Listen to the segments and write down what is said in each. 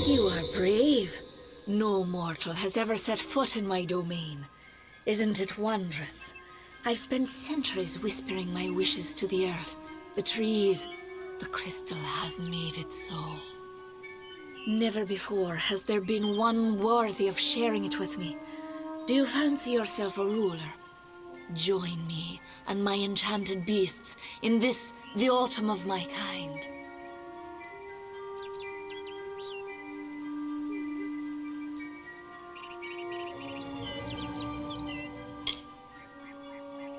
You are brave. No mortal has ever set foot in my domain. Isn't it wondrous? I've spent centuries whispering my wishes to the earth, the trees. The crystal has made it so. Never before has there been one worthy of sharing it with me. Do you fancy yourself a ruler? Join me and my enchanted beasts in this, the autumn of my kind.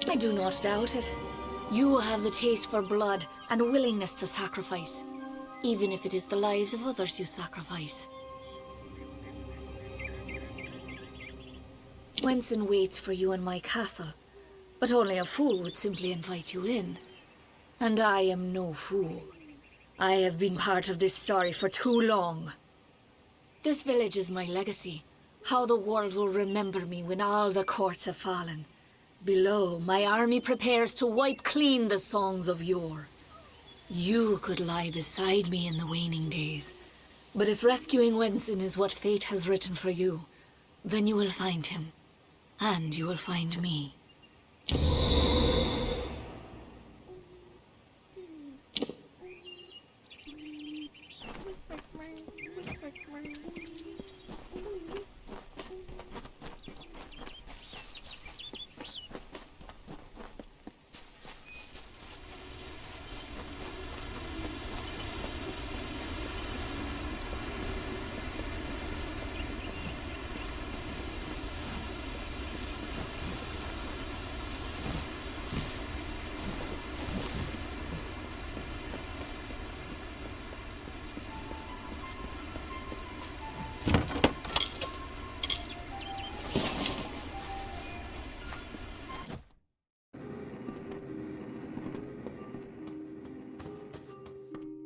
I do not doubt it. You have the taste for blood and willingness to sacrifice, even if it is the lives of others you sacrifice. Wenson waits for you in my castle, but only a fool would simply invite you in. And I am no fool. I have been part of this story for too long. This village is my legacy, how the world will remember me when all the courts have fallen. Below, my army prepares to wipe clean the songs of yore. You could lie beside me in the waning days, but if rescuing Wenson is what fate has written for you, then you will find him, and you will find me.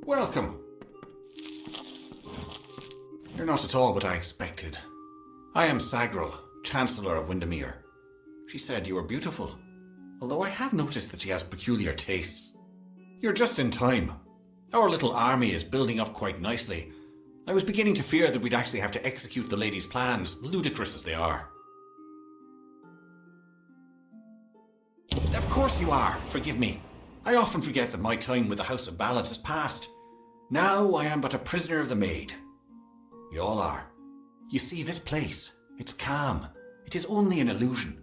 Welcome. You're not at all what I expected. I am Sagril, Chancellor of Windermere. She said you were beautiful, although I have noticed that she has peculiar tastes. You're just in time. Our little army is building up quite nicely. I was beginning to fear that we'd actually have to execute the lady's plans, ludicrous as they are. Of course you are, forgive me. I often forget that my time with the House of Ballads has passed. Now I am but a prisoner of the maid. We all are. You see, this place, it's calm. It is only an illusion.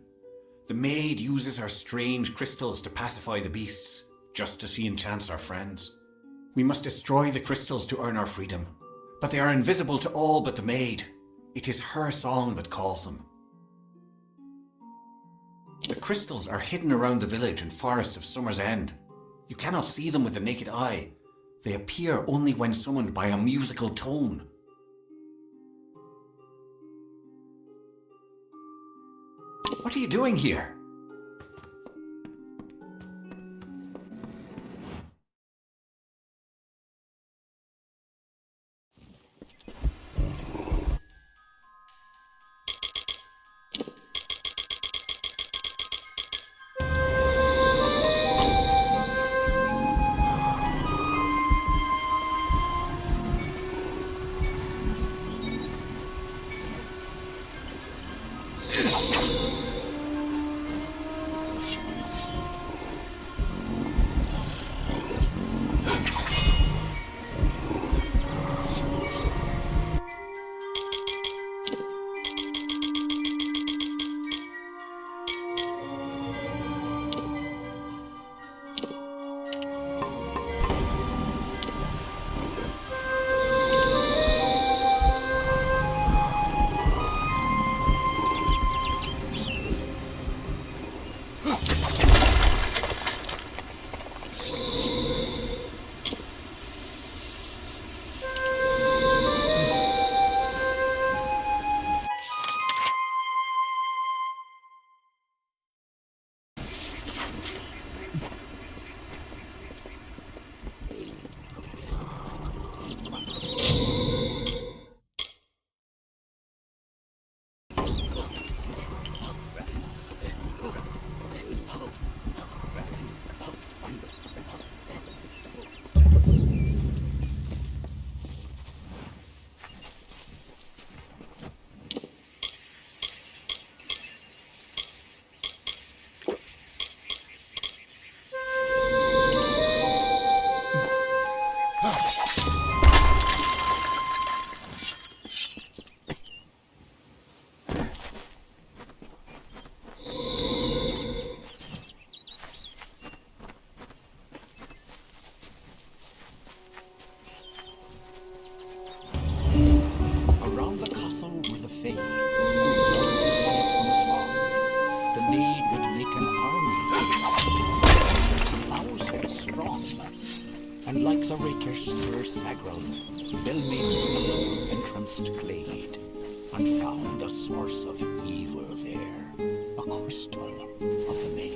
The maid uses her strange crystals to pacify the beasts, just as she enchants our friends. We must destroy the crystals to earn our freedom, but they are invisible to all but the maid. It is her song that calls them. The crystals are hidden around the village and forest of Summer's End. You cannot see them with the naked eye. They appear only when summoned by a musical tone. What are you doing here? strong. And like the Ratish Sir Sagrald, Bill made snug entrance to Glade, and found the source of evil there, a crystal of the maid.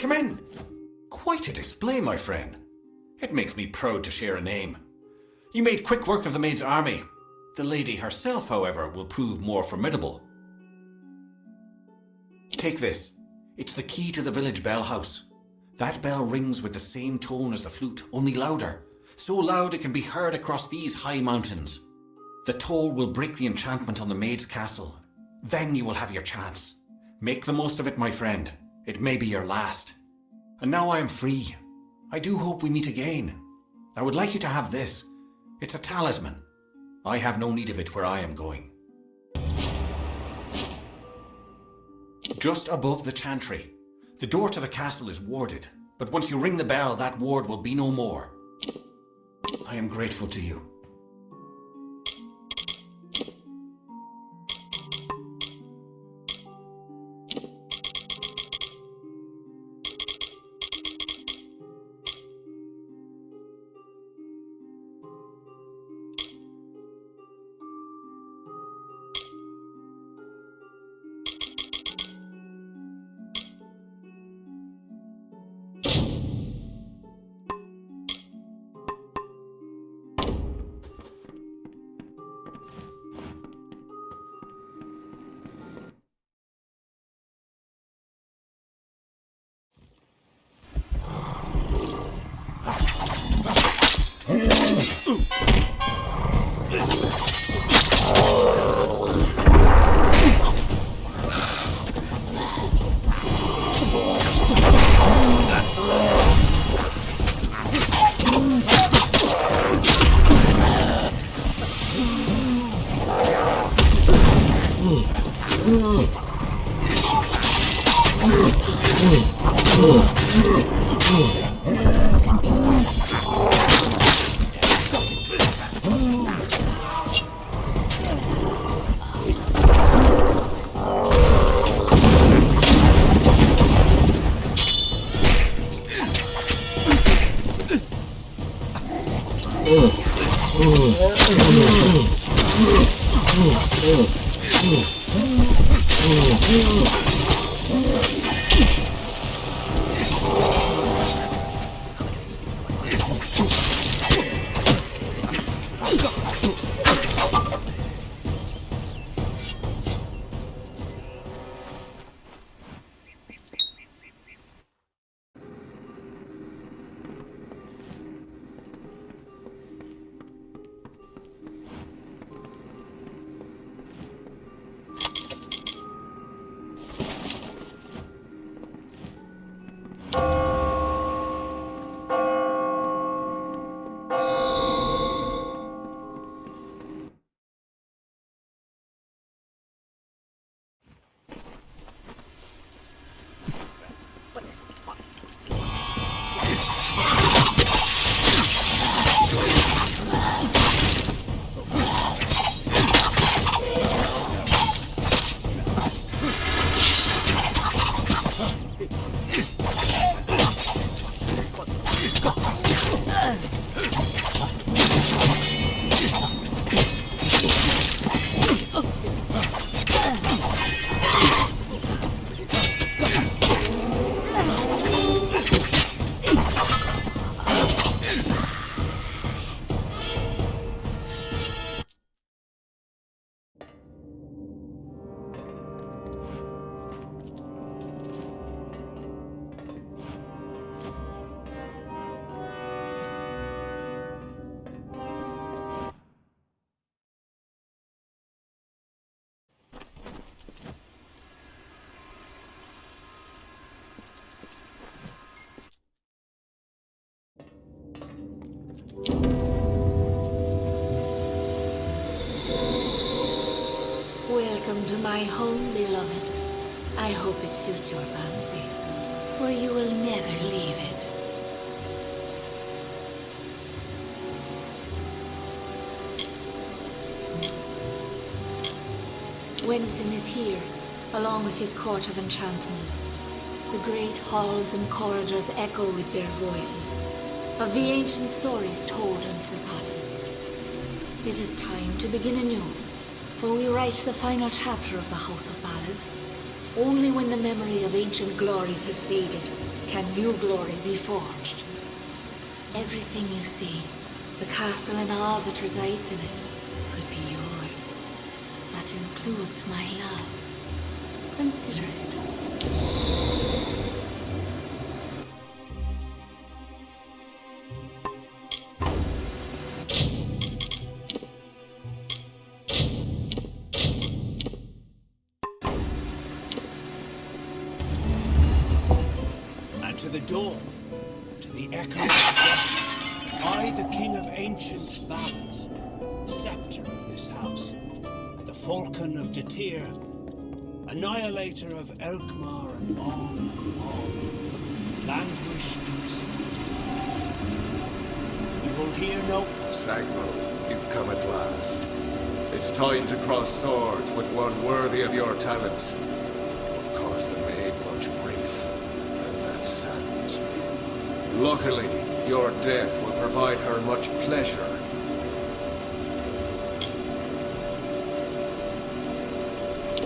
Come in. Quite a display, my friend. It makes me proud to share a name. You made quick work of the maid's army. The lady herself, however, will prove more formidable. Take this. It's the key to the village bell house. That bell rings with the same tone as the flute, only louder. So loud it can be heard across these high mountains. The toll will break the enchantment on the maid's castle. Then you will have your chance. Make the most of it, my friend. It may be your last. And now I am free. I do hope we meet again. I would like you to have this. It's a talisman. I have no need of it where I am going. Just above the chantry. The door to the castle is warded, but once you ring the bell, that ward will be no more. I am grateful to you. Welcome to my home, beloved. I hope it suits your fancy, for you will never leave it. Wensin is here, along with his court of enchantments. The great halls and corridors echo with their voices, of the ancient stories told and forgotten. It is time to begin anew, for we write the final chapter of the House of Ballads. Only when the memory of ancient glories has faded can new glory be forged. Everything you see, the castle and all that resides in it, could be yours. That includes my love. Consider it. To the dawn, to the echo of death, I, the king of ancient ballads, scepter of this house, and the falcon of Detir, annihilator of Elkmar and on, languish in sacrifice. You will hear no... Sackville, you've come at last. It's time to cross swords with one worthy of your talents. You've caused the maid much grief, and that saddens me. Luckily, your death will provide her much pleasure.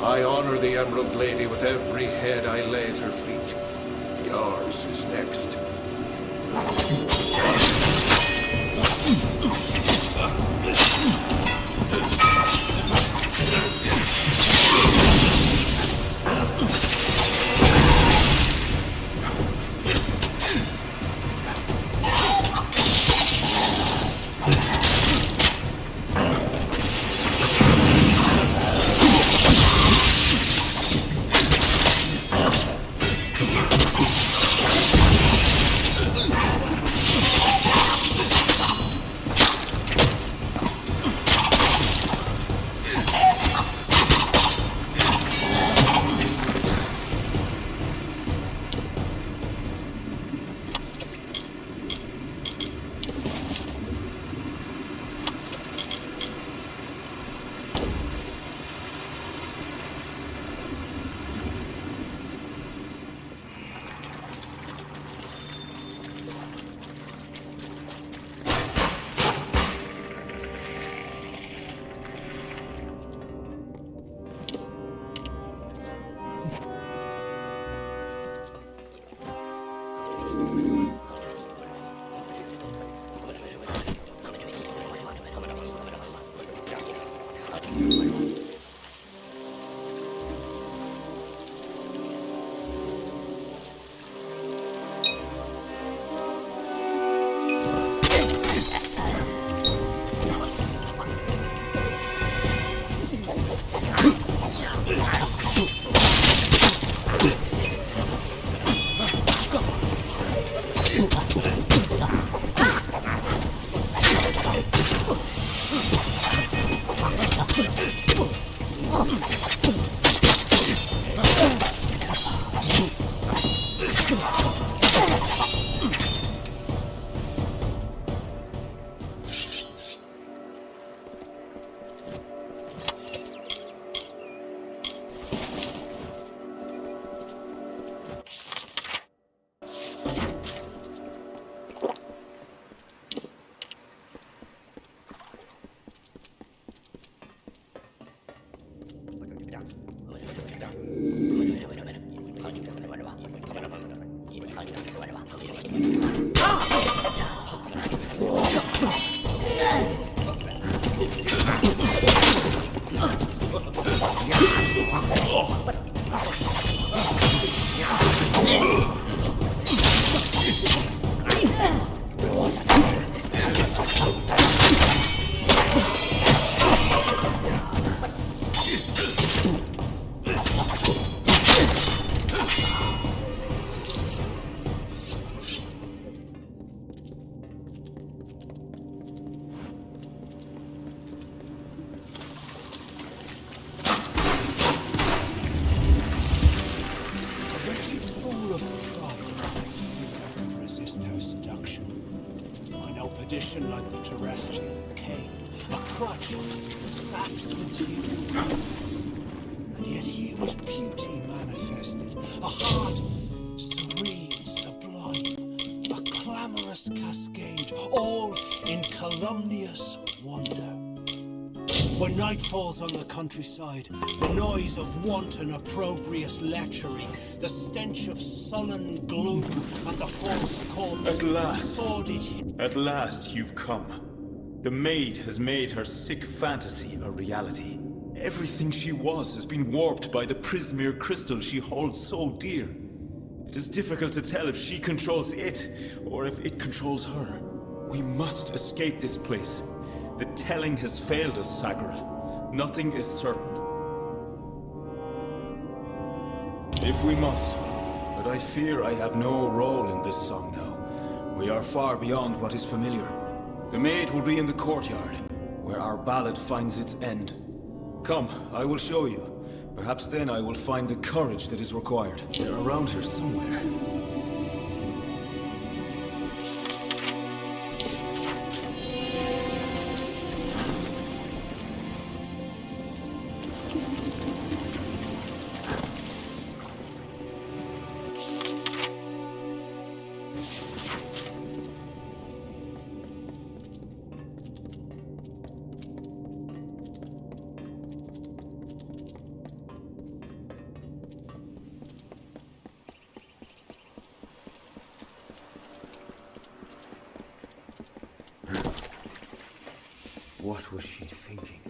I honor the Emerald Lady with every head I lay at her feet. Yours is next. Perdition like the terrestrial came, a crutch saps the tear. And yet here was beauty manifested, a heart serene, sublime, a clamorous cascade, all in calumnious wonder. When night falls on the countryside, the noise of wanton opprobrious lechery, the stench of sullen gloom, and the false corpse At last. sordid. At last you've come. The maid has made her sick fantasy a reality. Everything she was has been warped by the Prismere crystal she holds so dear. It is difficult to tell if she controls it, or if it controls her. We must escape this place. The telling has failed us, Sagril. Nothing is certain. If we must, but I fear I have no role in this song now. We are far beyond what is familiar. The maid will be in the courtyard, where our ballad finds its end. Come, I will show you. Perhaps then I will find the courage that is required. They're around here somewhere. What was she thinking?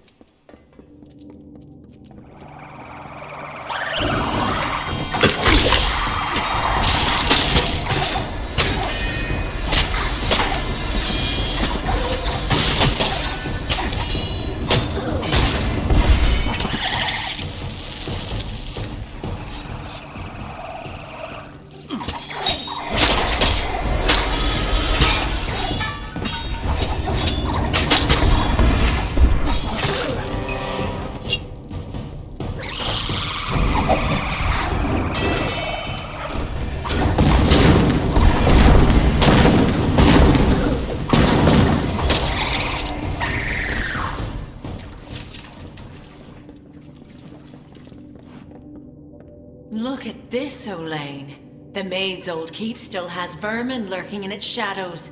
Look at this, Olaine. The maid's old keep still has vermin lurking in its shadows.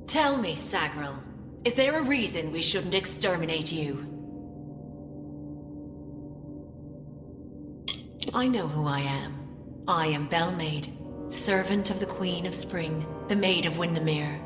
Tell me, Sagril, is there a reason we shouldn't exterminate you? I know who I am. I am Bellmaid, servant of the Queen of Spring, the Maid of Windermere.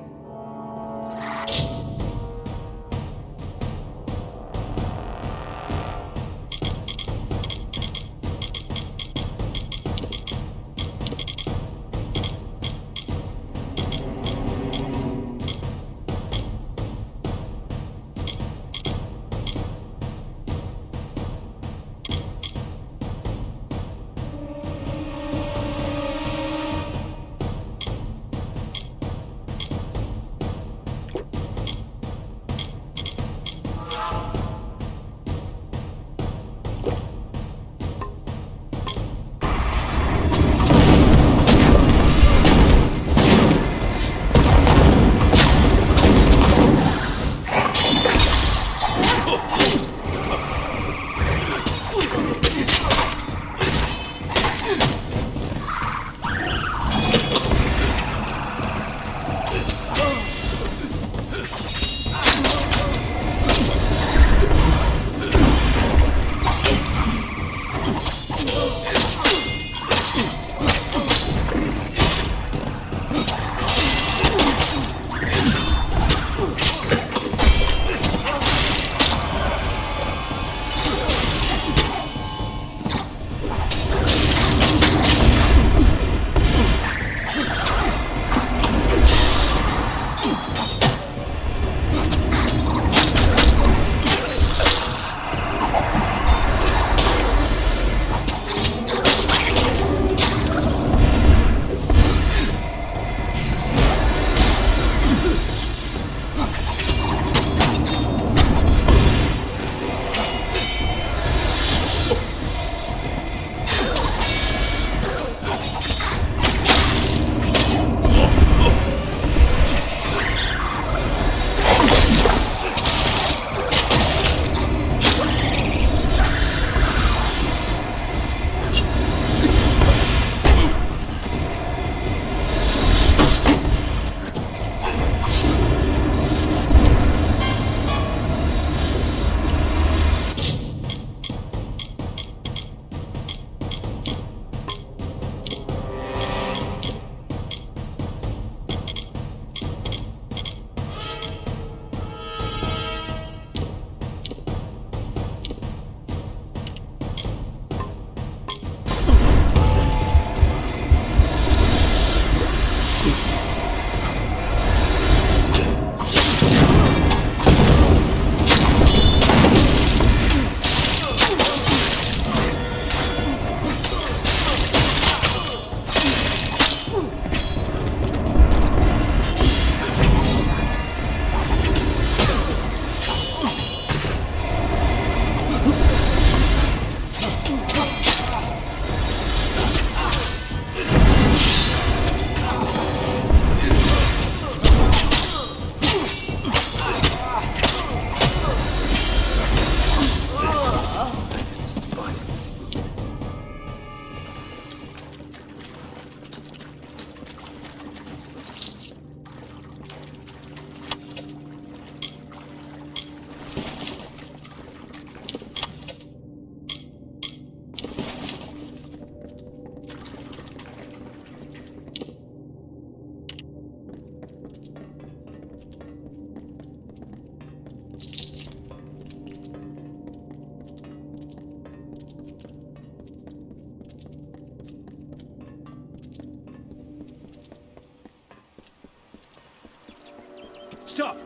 Stop!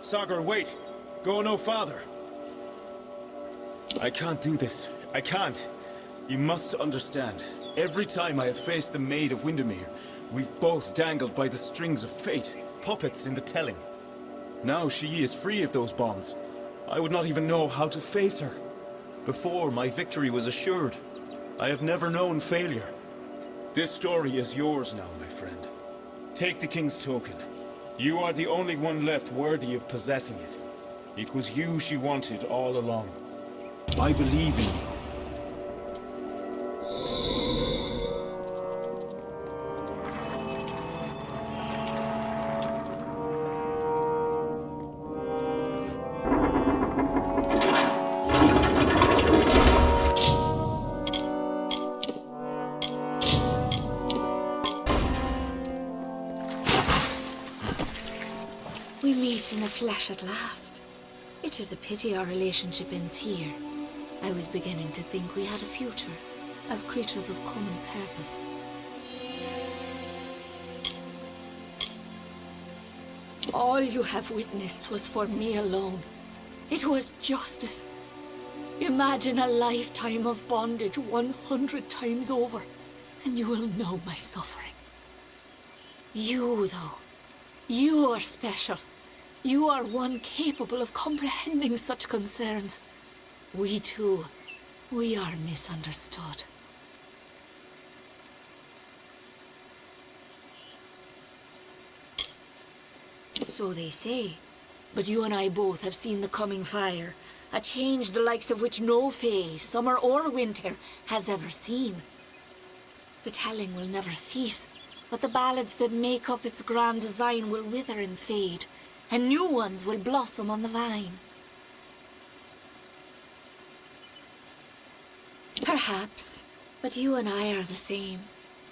Sagar, wait! Go no farther! I can't do this. I can't. You must understand. Every time I have faced the Maid of Windermere, we've both dangled by the strings of fate, puppets in the telling. Now she is free of those bonds. I would not even know how to face her. Before, my victory was assured. I have never known failure. This story is yours now, my friend. Take the King's token. You are the only one left worthy of possessing it. It was you she wanted all along. I believe in you. We meet in the flesh at last. It is a pity our relationship ends here. I was beginning to think we had a future, as creatures of common purpose. All you have witnessed was for me alone. It was justice. Imagine a lifetime of bondage 100 times over, and you will know my suffering. You, though, you are special. You are one capable of comprehending such concerns. We too, we are misunderstood. So they say, but you and I both have seen the coming fire, a change the likes of which no fae, summer or winter, has ever seen. The telling will never cease, but the ballads that make up its grand design will wither and fade, and new ones will blossom on the vine. Perhaps, but you and I are the same.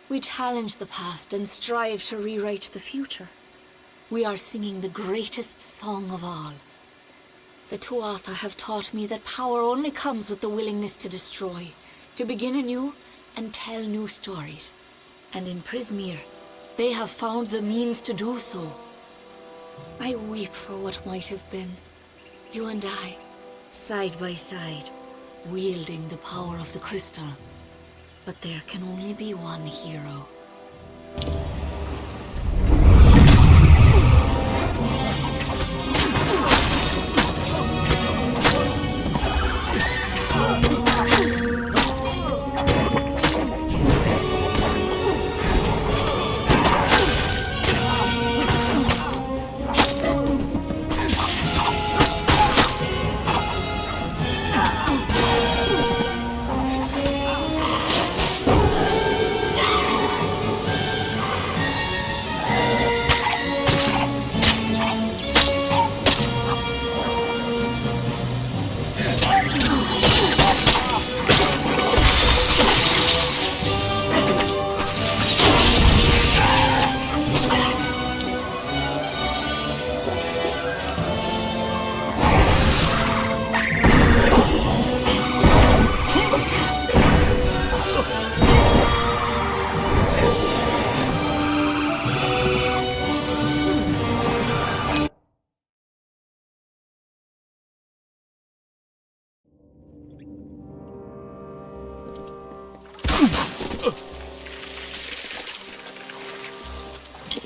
We challenge the past and strive to rewrite the future. We are singing the greatest song of all. The Tuatha have taught me that power only comes with the willingness to destroy, to begin anew and tell new stories. And in Prismere, they have found the means to do so. I weep for what might have been. You and I, side by side, wielding the power of the crystal. But there can only be one hero.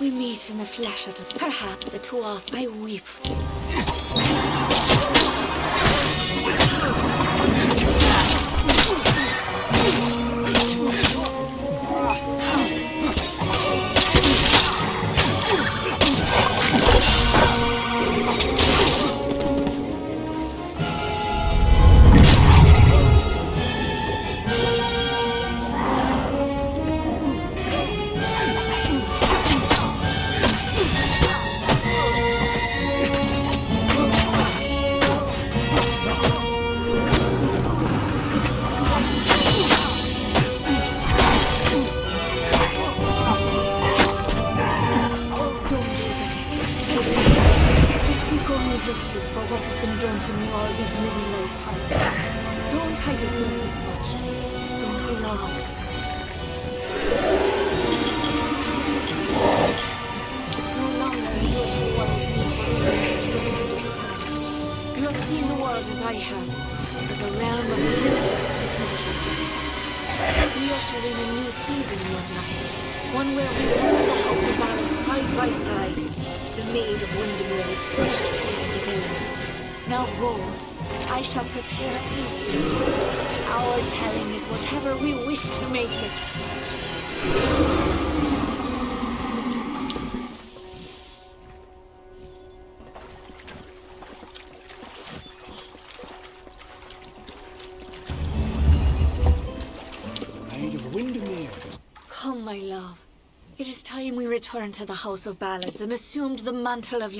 We meet in the flesh at a perhaps the Tuatha I weep for. usher in a new season, you and I. One where we rule the House of Baron side by side. The Maid of Windermere is finished playing the villain. Now go. I shall prepare a feast for you. Our telling is whatever we wish to make it. Maid of Windermere. Come, my love. It is time we return to the House of Ballads and assumed the mantle of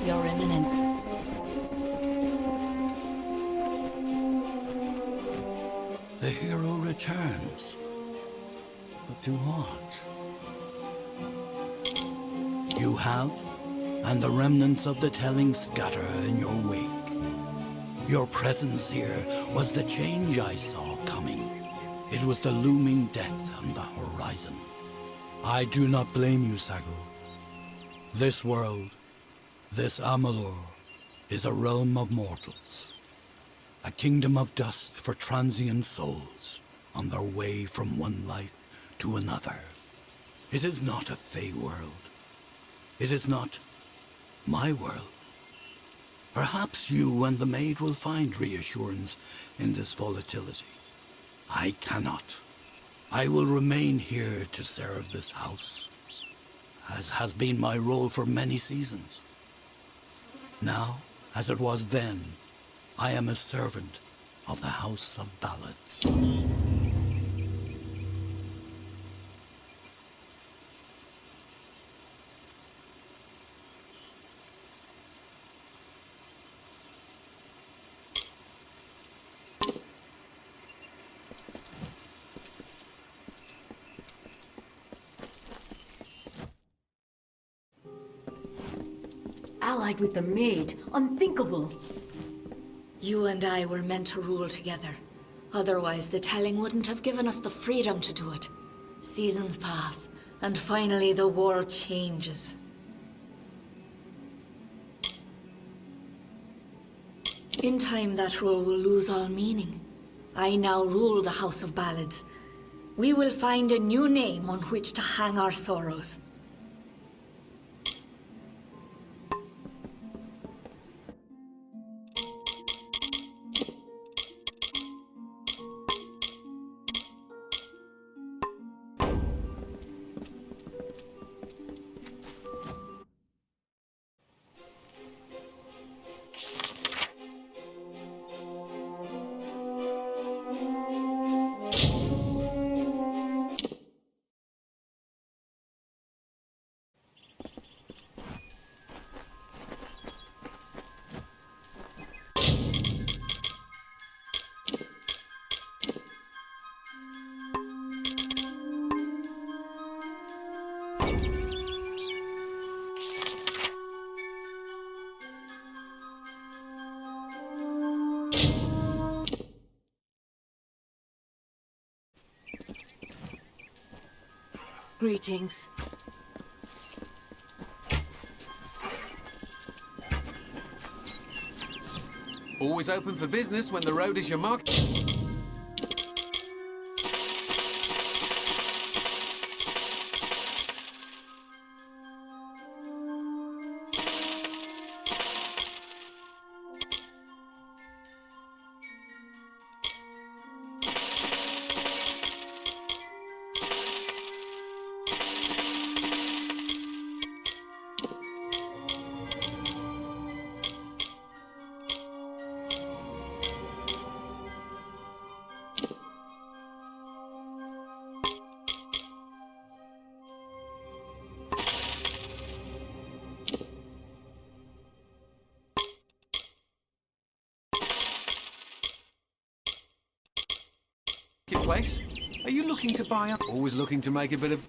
Your Eminence. The hero returns. But to what? You have, and the remnants of the telling scatter in your wake. Your presence here was the change I saw coming. It was the looming death on the horizon. I do not blame you, Sagro. This world, this Amalur, is a realm of mortals. A kingdom of dust for transient souls on their way from one life to another. It is not a fey world. It is not my world. Perhaps you and the maid will find reassurance in this volatility. I cannot. I will remain here to serve this house, as has been my role for many seasons. Now, as it was then, I am a servant of the House of Ballads. Allied with the maid? Unthinkable. You and I were meant to rule together. Otherwise, the telling wouldn't have given us the freedom to do it. Seasons pass, and finally the world changes. In time, that rule will lose all meaning. I now rule the House of Ballads. We will find a new name on which to hang our sorrows. Greetings. Always open for business when the road is your mark. Place? Are you looking to buy up? Always looking to make a bit of...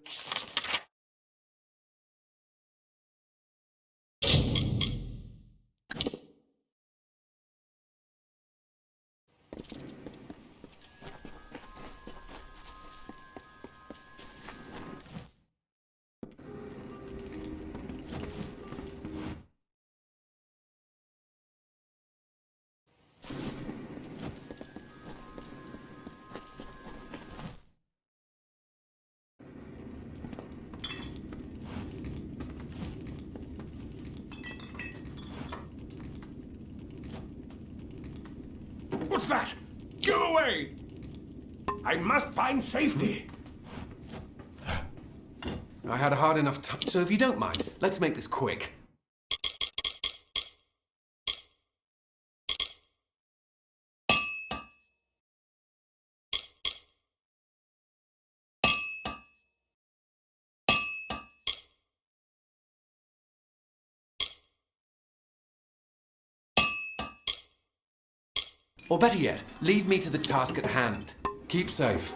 What's that? Go away! I must find safety. I had a hard enough time, so if you don't mind, let's make this quick. Or better yet, leave me to the task at hand. Keep safe.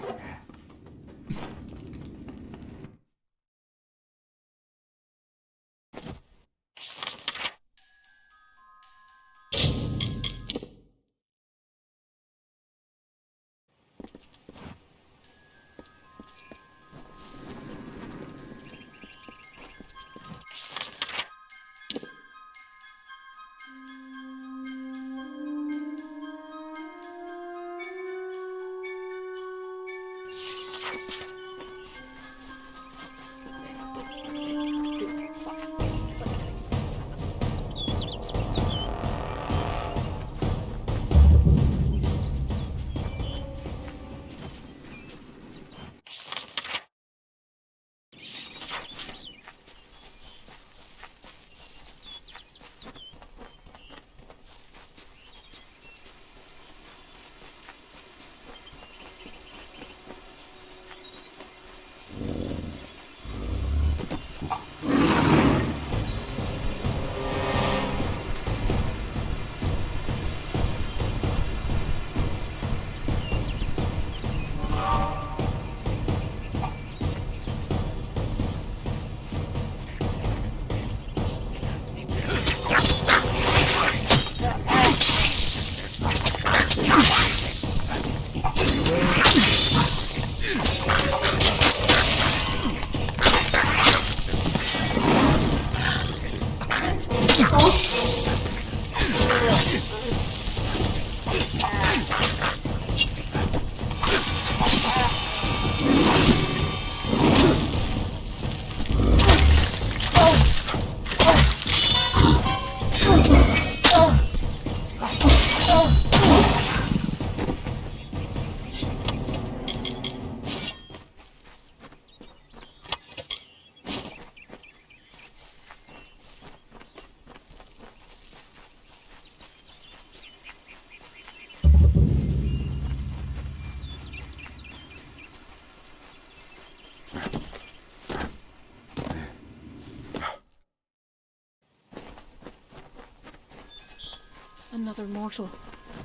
Another mortal,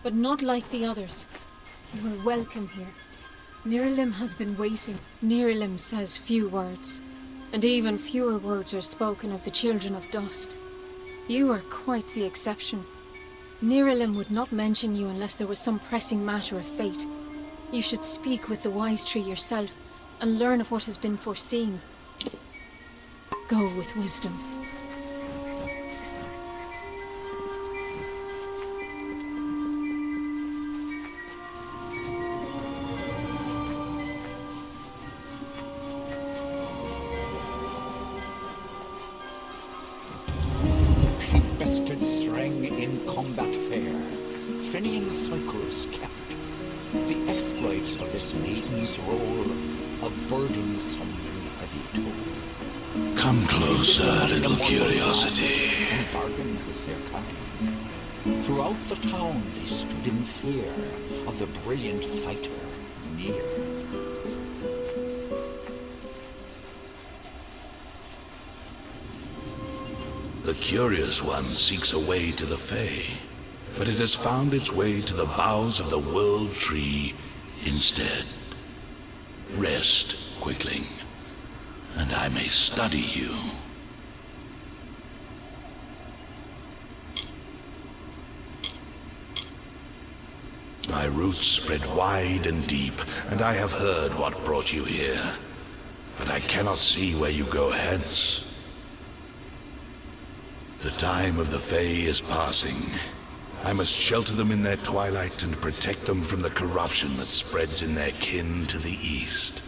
but not like the others. You are welcome here. Niralim has been waiting. Niralim says few words, and even fewer words are spoken of the children of dust. You are quite the exception. Niralim would not mention you unless there was some pressing matter of fate. You should speak with the wise tree yourself, and learn of what has been foreseen. Go with wisdom. Come closer, little curiosity. Throughout the town they stood in fear of the brilliant fighter near. The curious one seeks a way to the Fae, but it has found its way to the boughs of the World Tree instead. Rest, Quickling, and I may study you. My roots spread wide and deep, and I have heard what brought you here, but I cannot see where you go hence. The time of the Fae is passing. I must shelter them in their twilight and protect them from the corruption that spreads in their kin to the east.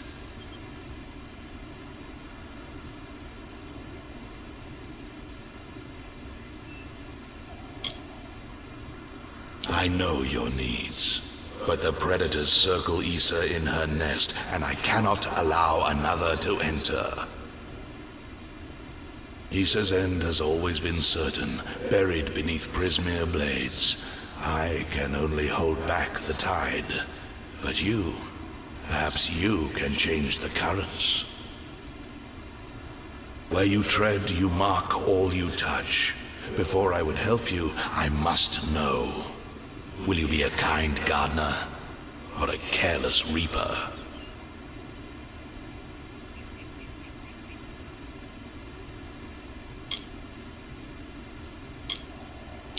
I know your needs. But the predators circle Issa in her nest, and I cannot allow another to enter. Issa's end has always been certain, buried beneath Prismere blades. I can only hold back the tide. But you, perhaps you can change the currents. Where you tread, you mark all you touch. Before I would help you, I must know. Will you be a kind gardener, or a careless reaper?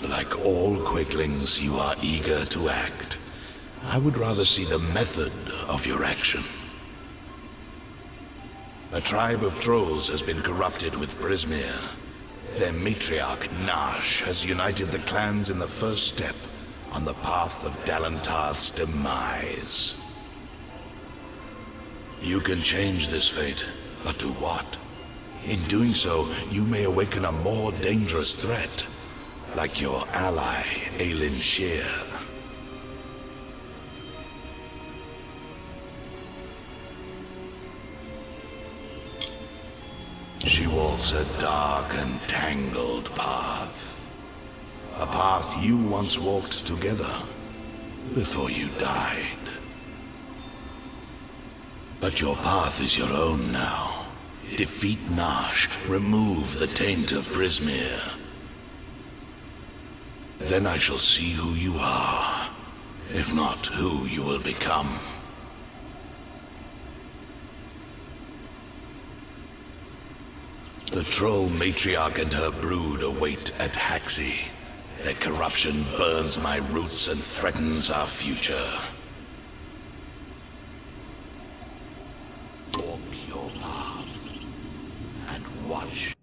Like all Quakelings, you are eager to act. I would rather see the method of your action. A tribe of trolls has been corrupted with Prismere. Their matriarch, Nash, has united the clans in the first step on the path of Dalentarth's demise. You can change this fate, but to what? In doing so, you may awaken a more dangerous threat, like your ally, Aelin Shear. She walks a dark and tangled path. A path you once walked together before you died. But your path is your own now. Defeat Nash, remove the taint of Prismere. Then I shall see who you are, if not who you will become. The troll matriarch and her brood await at Haxi. Their corruption burns my roots and threatens our future. Walk your path and watch.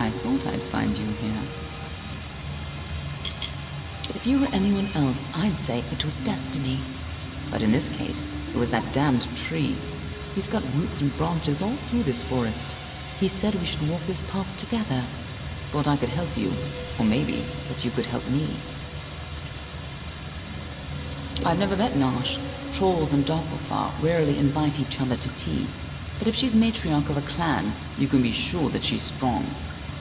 I thought I'd find you here. If you were anyone else, I'd say it was destiny. But in this case, it was that damned tree. He's got roots and branches all through this forest. He said we should walk this path together. Thought I could help you. Or maybe that you could help me. I've never met Nash. Trolls and Doppelfar rarely invite each other to tea. But if she's matriarch of a clan, you can be sure that she's strong.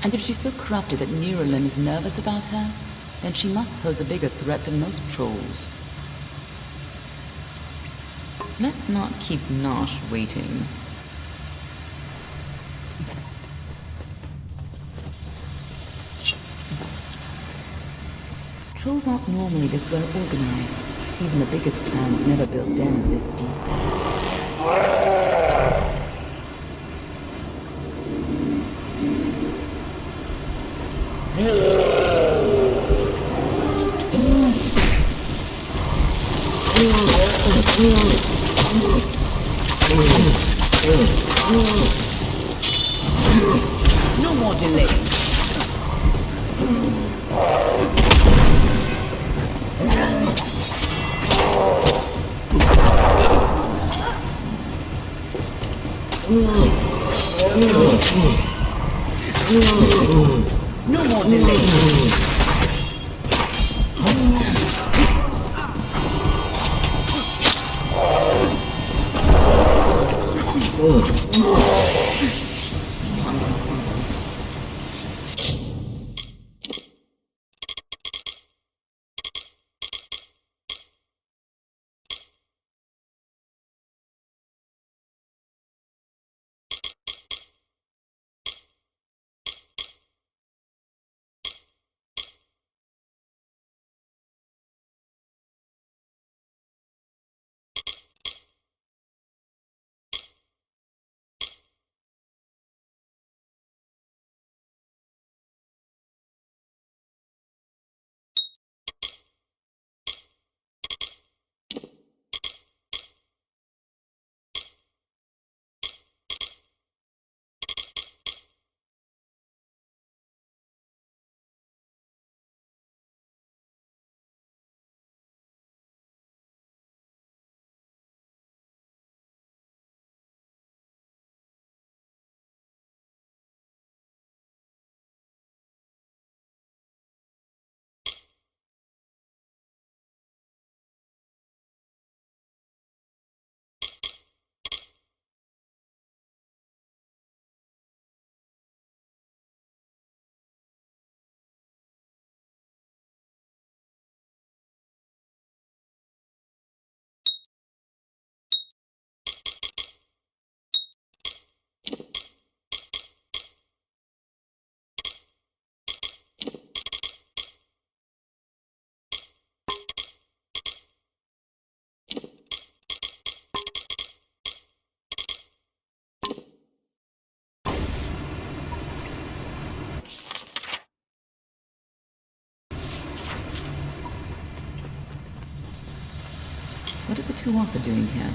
And if she's so corrupted that Neuralim is nervous about her, then she must pose a bigger threat than most trolls. Let's not keep Nash waiting. Trolls aren't normally this well organized. Even the biggest clans never built dens this deep. No more delays. No more delay. What are the two Waka doing here?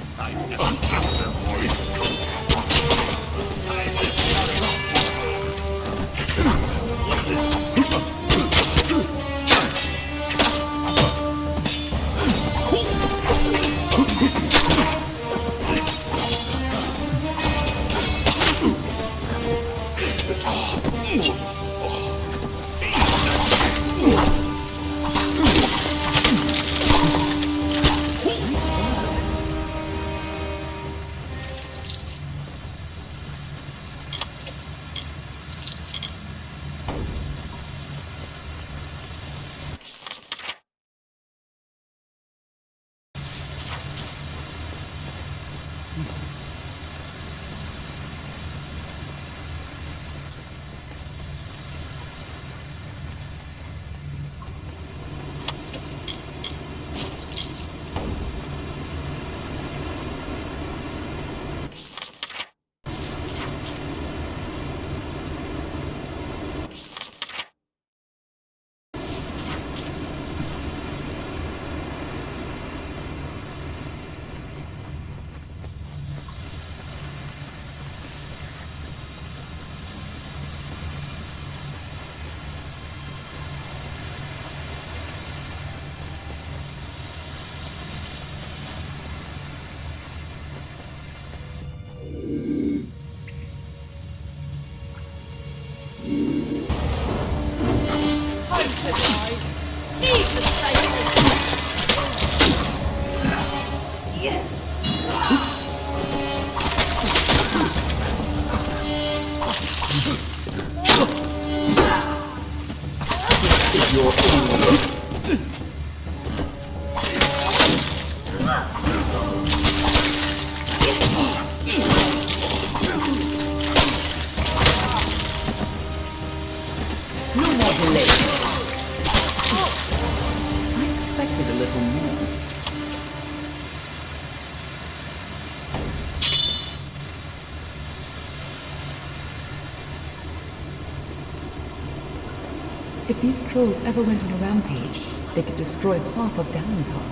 If these trolls ever went on a rampage, they could destroy half of Downtown.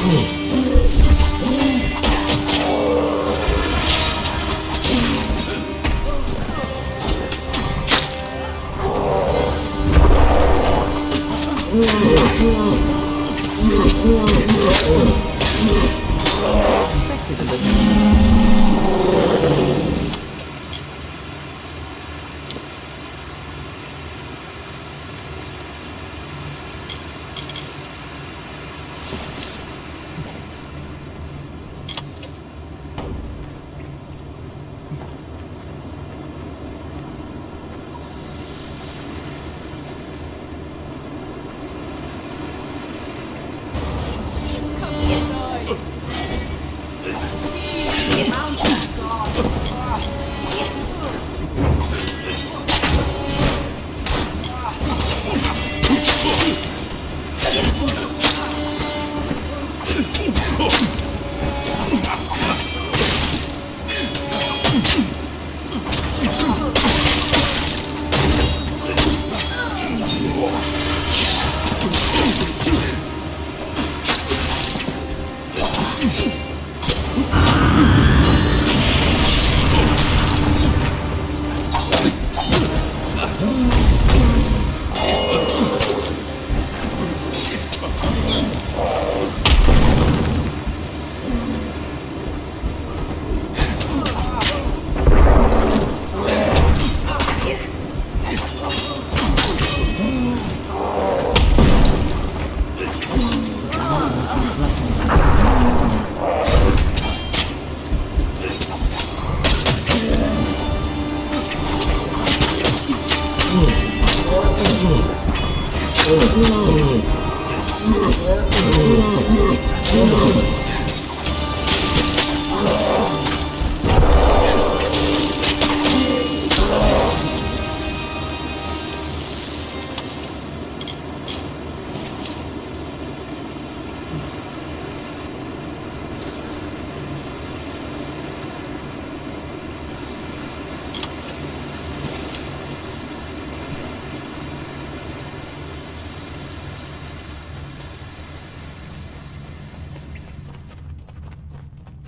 Expected a little.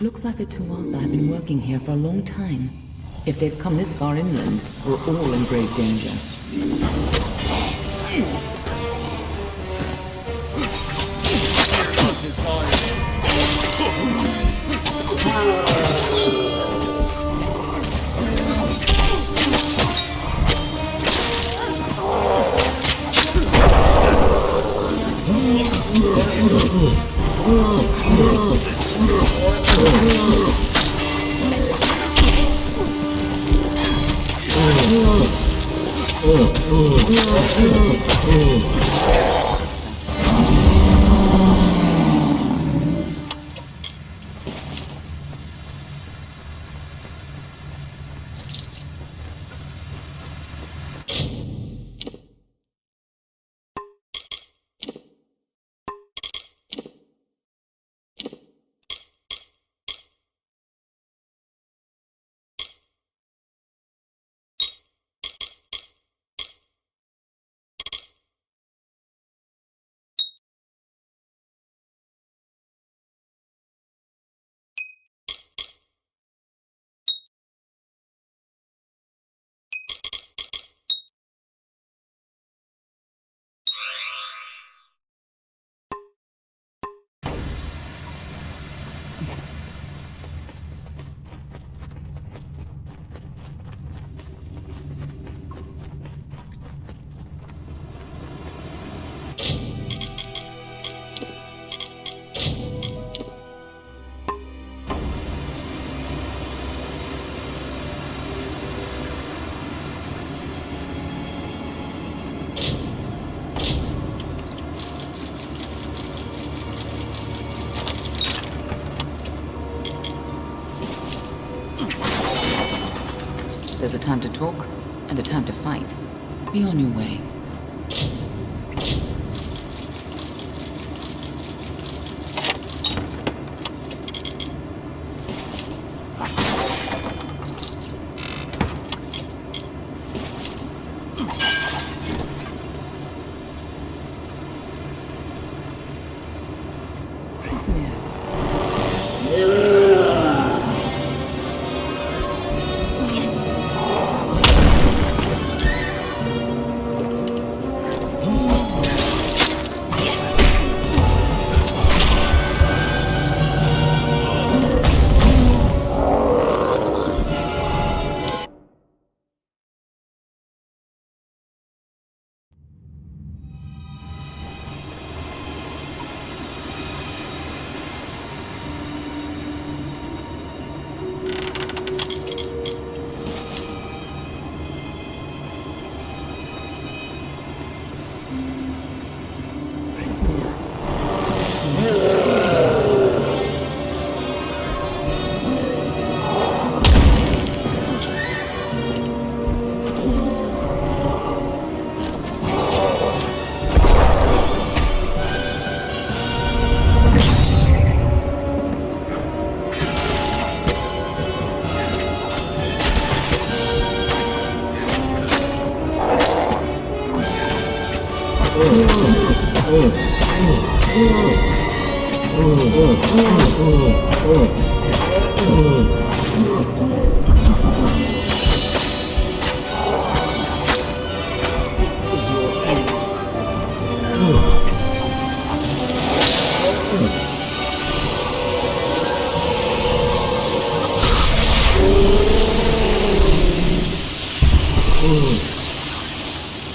Looks like the Tuatha have been working here for a long time. If they've come this far inland, we're all in grave danger. There's a time to talk, and a time to fight. Be on your way. Prismir.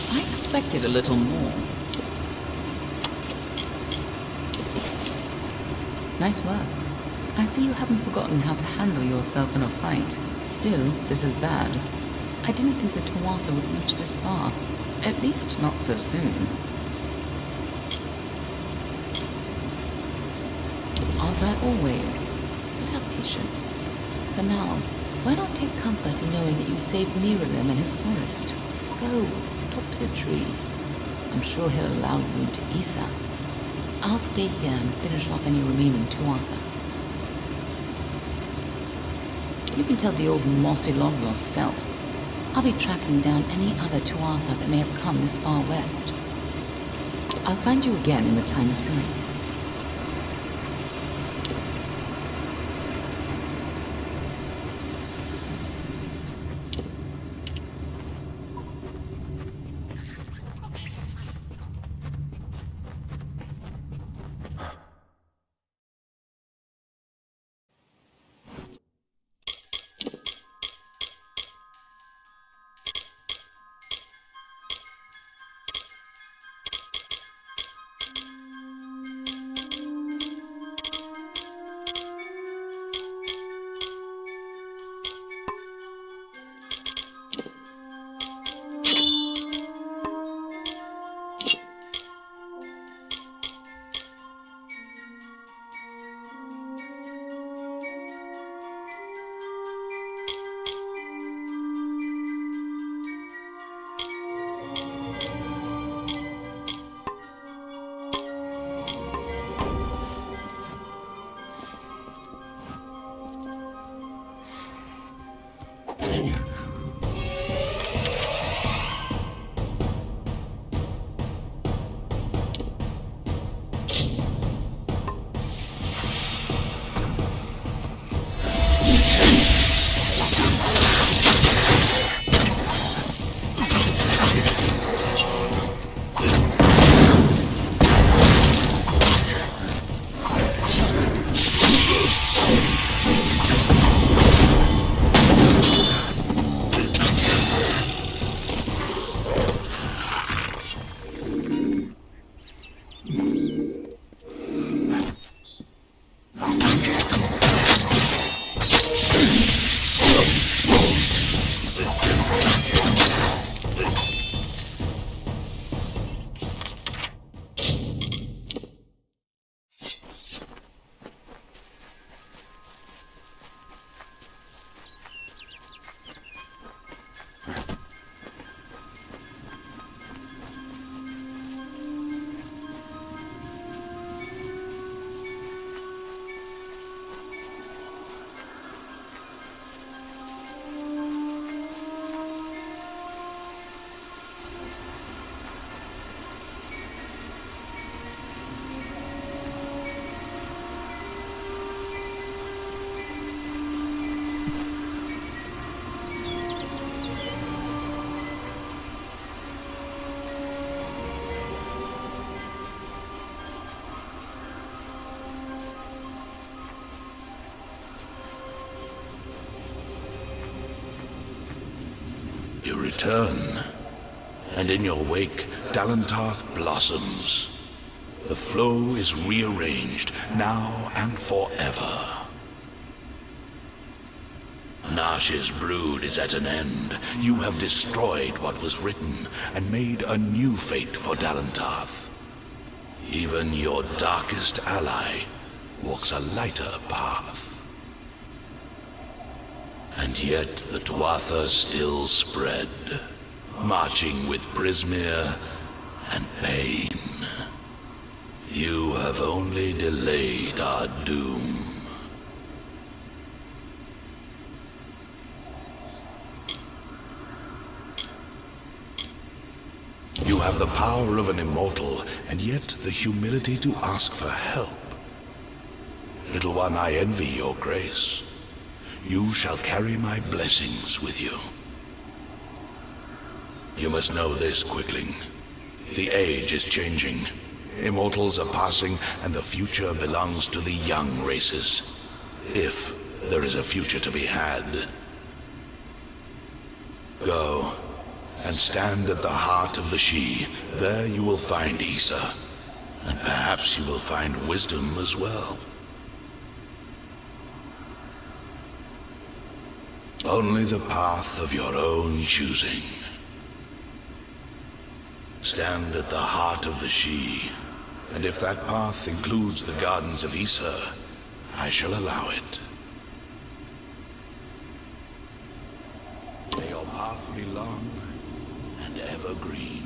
I expected a little more. Nice work. I see you haven't forgotten how to handle yourself in a fight. Still, this is bad. I didn't think the Tuatha would reach this far. At least not so soon. Aren't I always? But have patience. For now, why not take comfort in knowing that you saved Niralim and his forest? Go, talk to the tree. I'm sure he'll allow you into Isa. I'll stay here and finish off any remaining Tuatha. You can tell the old mossy log yourself. I'll be tracking down any other Tuatha that may have come this far west. I'll find you again when the time is right. return. And in your wake, Dalentarth blossoms. The flow is rearranged, now and forever. Nash's brood is at an end. You have destroyed what was written, and made a new fate for Dalentarth. Even your darkest ally walks a lighter path. And yet the Tuatha still spread, marching with Prismeer and pain. You have only delayed our doom. You have the power of an immortal, and yet the humility to ask for help. Little one, I envy your grace. You shall carry my blessings with you. You must know this, Quickling. The age is changing. Immortals are passing, and the future belongs to the young races. If there is a future to be had. Go, and stand at the heart of the She. There you will find Issa, and perhaps you will find wisdom as well. Only the path of your own choosing. Stand at the heart of the She, and if that path includes the gardens of Issa, I shall allow it. May your path be long and evergreen.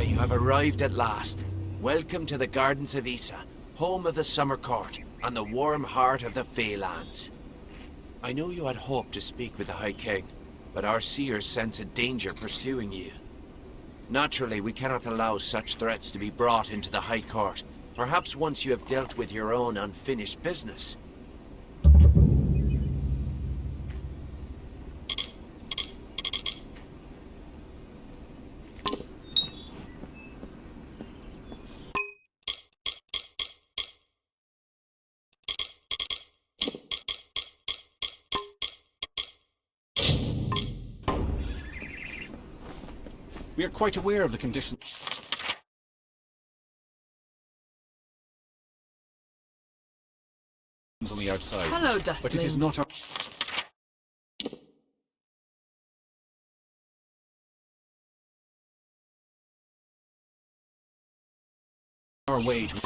You have arrived at last. Welcome to the Gardens of Issa, home of the Summer Court, and the warm heart of the Feylands. I know you had hoped to speak with the High King, but our seers sense a danger pursuing you. Naturally, we cannot allow such threats to be brought into the High Court, perhaps once you have dealt with your own unfinished business. We are quite aware of the condition on the outside. Hello, But it is Dustling. not our way to...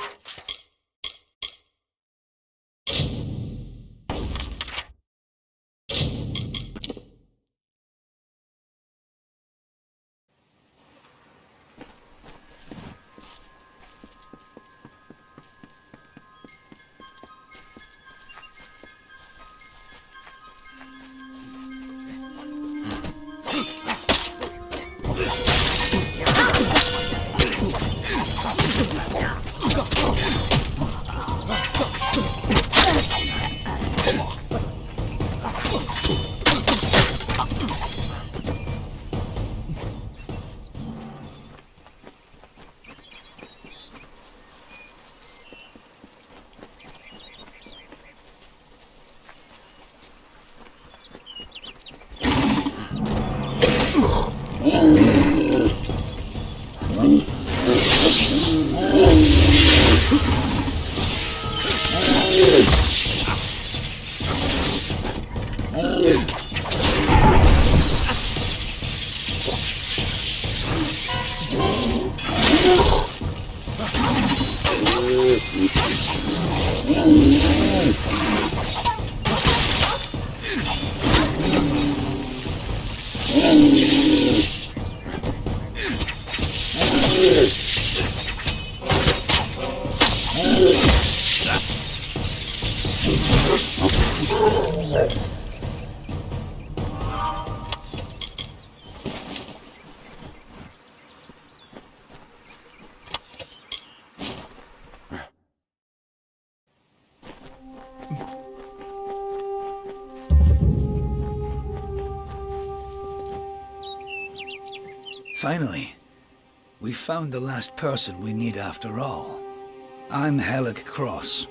Finally, we found the last person we need after all. I'm Helic Cross.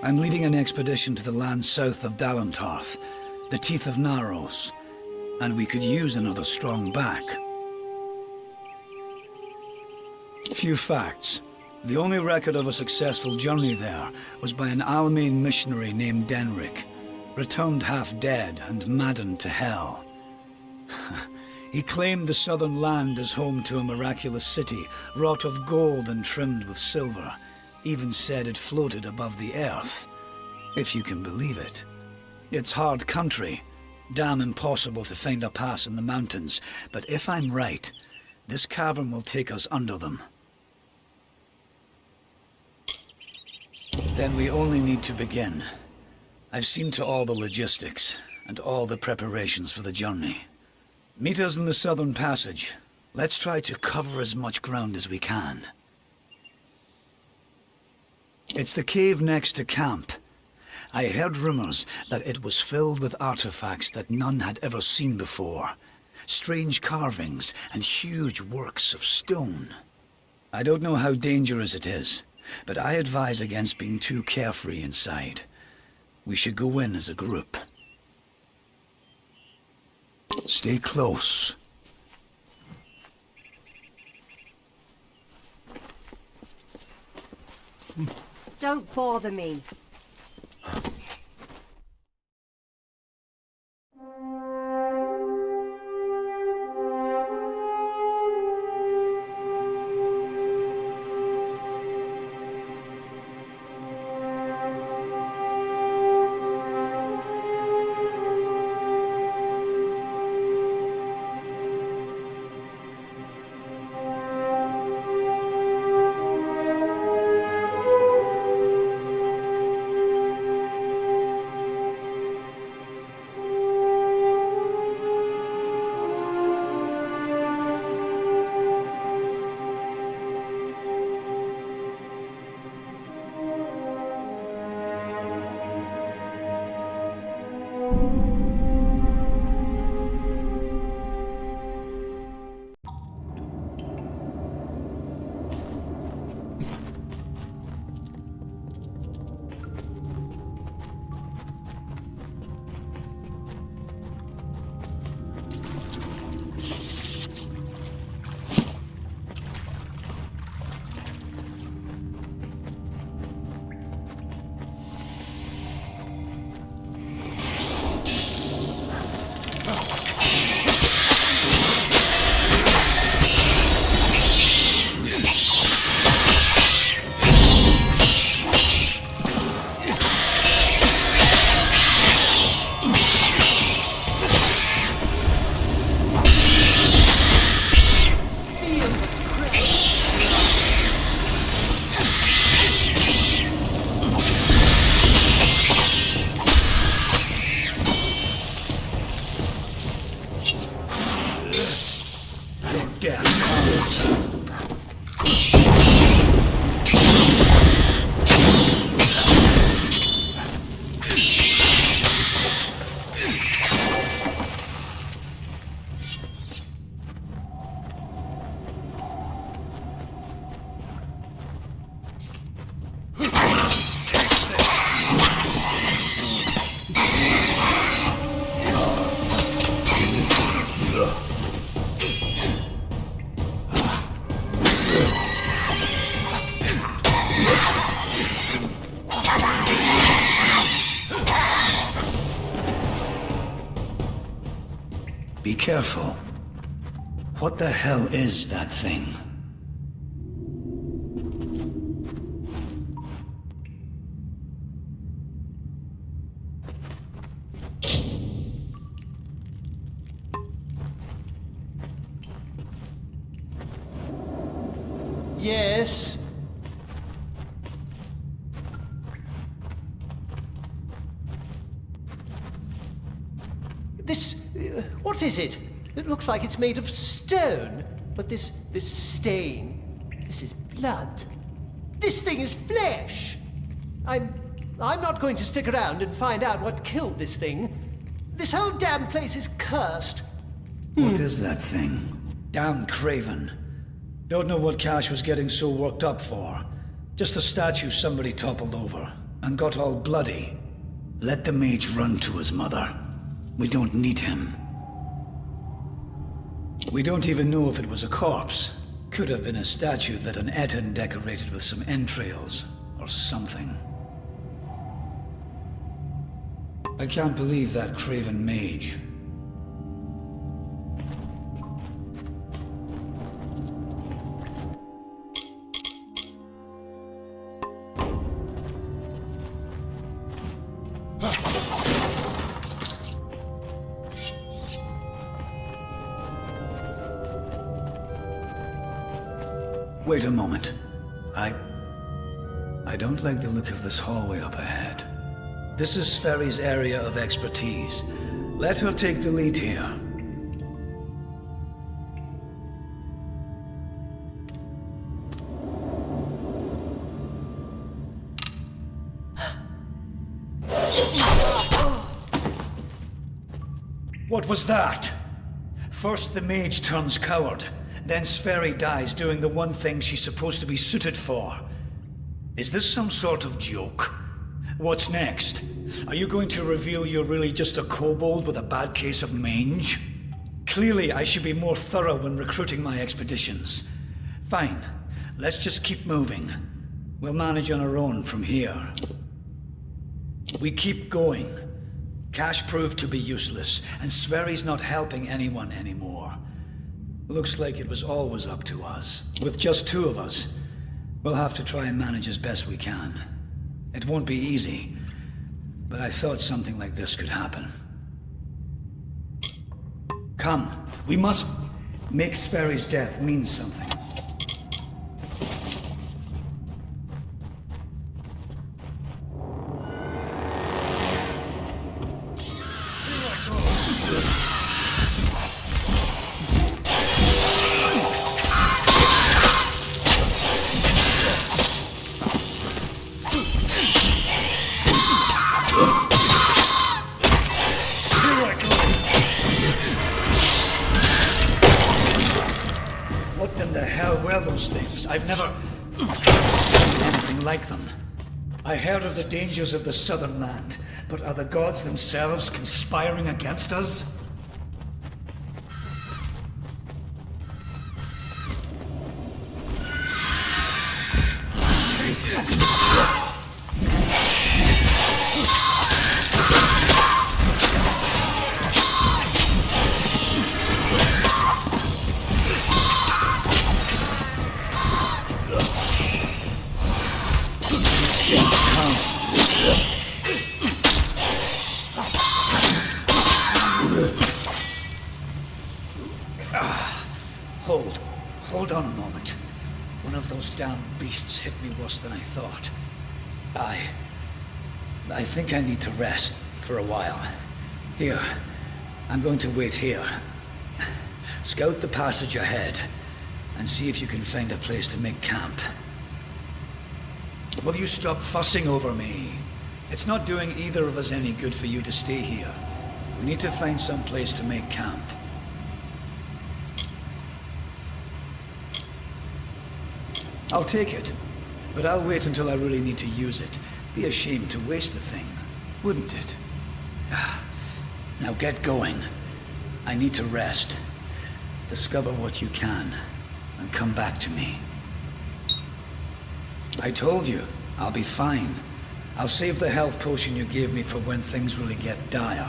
I'm leading an expedition to the land south of Dalantarth, the Teeth of Naros, and we could use another strong back. Few facts. The only record of a successful journey there was by an Almain missionary named Denric, returned half dead and maddened to hell. He claimed the southern land as home to a miraculous city, wrought of gold and trimmed with silver. Even said it floated above the earth, if you can believe it. It's hard country, damn impossible to find a pass in the mountains, but if I'm right, this cavern will take us under them. Then we only need to begin. I've seen to all the logistics, and all the preparations for the journey. Meet us in the southern passage. Let's try to cover as much ground as we can. It's the cave next to camp. I heard rumors that it was filled with artifacts that none had ever seen before. Strange carvings and huge works of stone. I don't know how dangerous it is, but I advise against being too carefree inside. We should go in as a group. Stay close. Don't bother me. Be careful. What the hell is that thing? Yes? This... what is it? It looks like it's made of stone. But this stain... this is blood. This thing is flesh! I'm not going to stick around and find out what killed this thing. This whole damn place is cursed. What is that thing? Damn craven. Don't know what Cash was getting so worked up for. Just a statue somebody toppled over and got all bloody. Let the mage run to his mother. We don't need him. We don't even know if it was a corpse. Could have been a statue that an Eton decorated with some entrails or something. I can't believe that craven mage. Wait a moment. I don't like the look of this hallway up ahead. This is Sverri's area of expertise. Let her take the lead here. What was that? First the mage turns coward, then Sverri dies doing the one thing she's supposed to be suited for. Is this some sort of joke? What's next? Are you going to reveal you're really just a kobold with a bad case of mange? Clearly, I should be more thorough when recruiting my expeditions. Fine, let's just keep moving. We'll manage on our own from here. We keep going. Cash proved to be useless, and Sverri's not helping anyone anymore. Looks like it was always up to us. With just two of us, we'll have to try and manage as best we can. It won't be easy, but I thought something like this could happen. Come, we must make Sverri's death mean something. I've never seen anything like them. I heard of the dangers of the southern land, but are the gods themselves conspiring against us? Hold on a moment. One of those damn beasts hit me worse than I thought. I think I need to rest for a while. Here, I'm going to wait here. Scout the passage ahead, and see if you can find a place to make camp. Will you stop fussing over me? It's not doing either of us any good for you to stay here. We need to find some place to make camp. I'll take it, but I'll wait until I really need to use it. Be ashamed to waste the thing, wouldn't it? Now get going. I need to rest. Discover what you can, and come back to me. I told you, I'll be fine. I'll save the health potion you gave me for when things really get dire.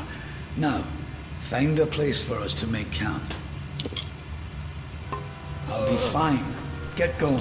Now, find a place for us to make camp. I'll be fine. Get going.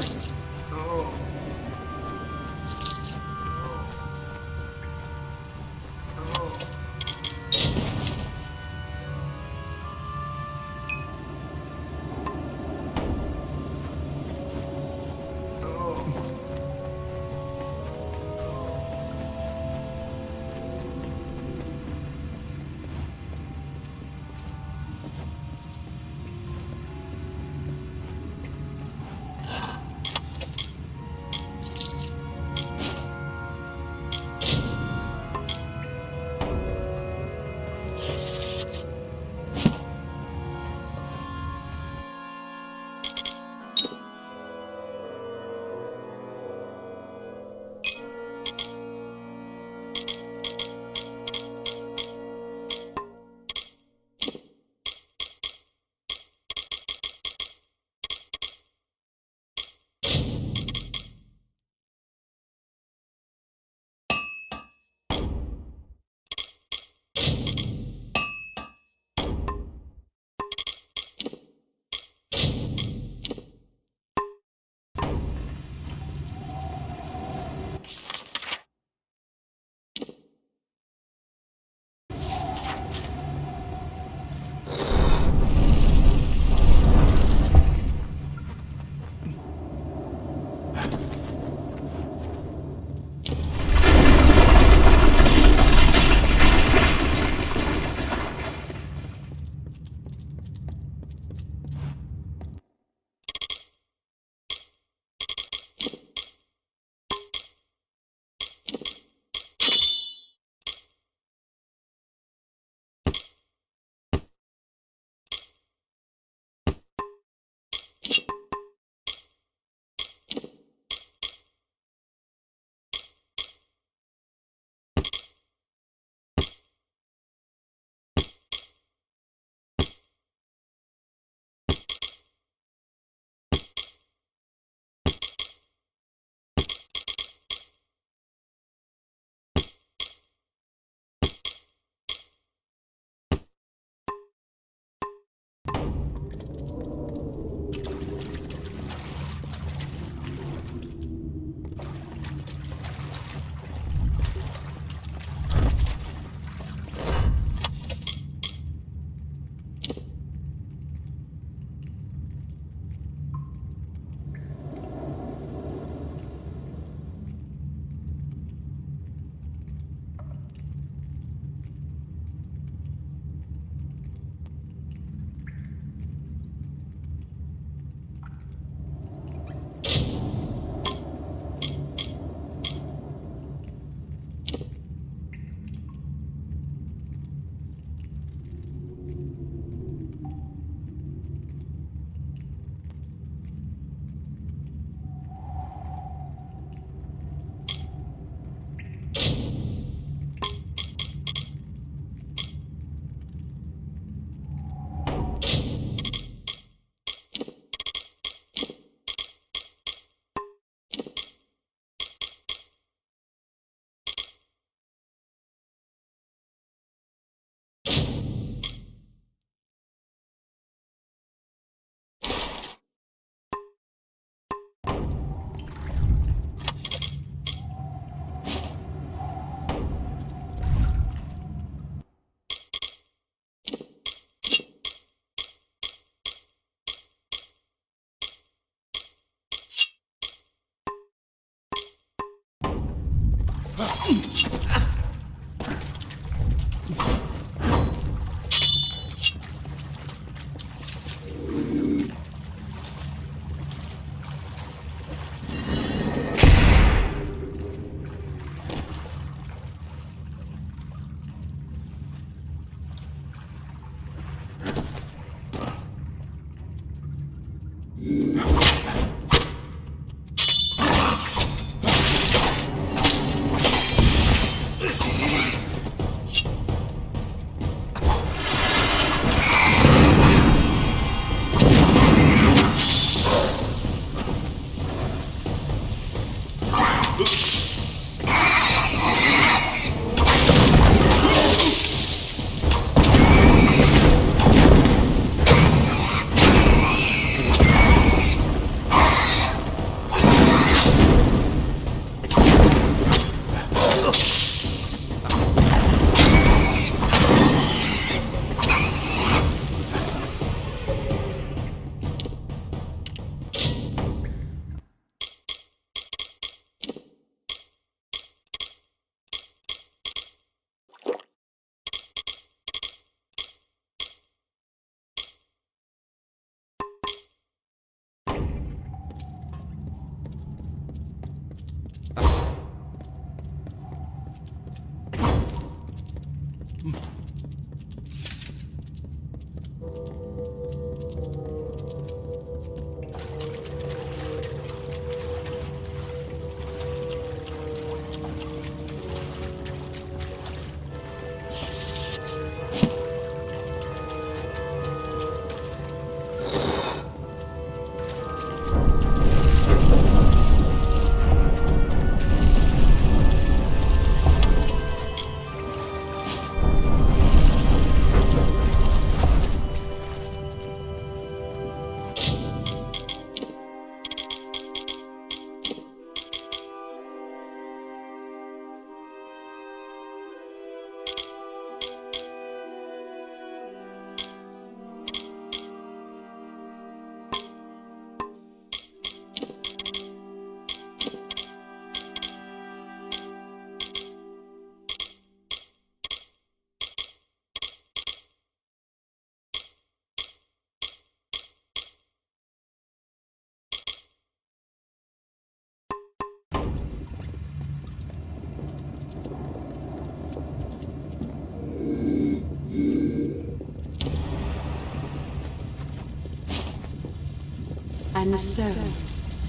And so,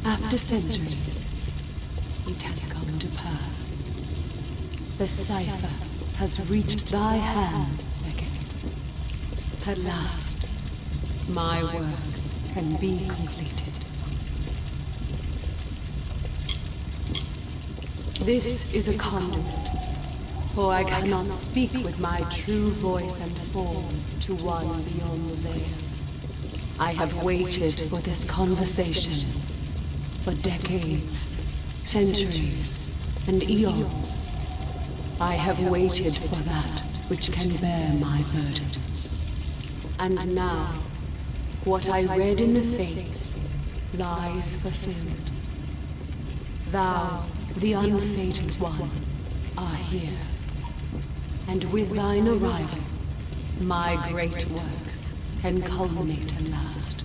after centuries, it has come to pass. The cipher has reached thy hands, Beckett. At last, my work can be completed. This is a conduit, for I cannot speak with my true voice and form to one beyond the veil. I have waited for this conversation for decades, centuries, and eons. I have waited for that which can bear my burdens. And now, what I read in the Fates lies fulfilled. Thou, the unfated one, are here. And with thine arrival, my great works can culminate at last.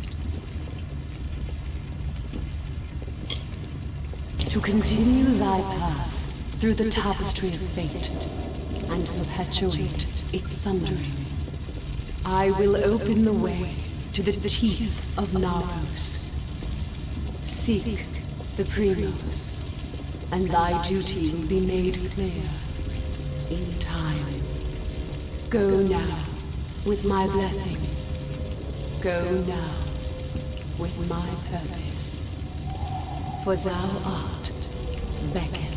To continue thy path through the tapestry of fate and perpetuate its sundering, I will open the way to the teeth of Naros. Seek the Primos, and thy duty will be made clear in time. Go now with my blessing. Go now with my purpose. For thou art beckoned.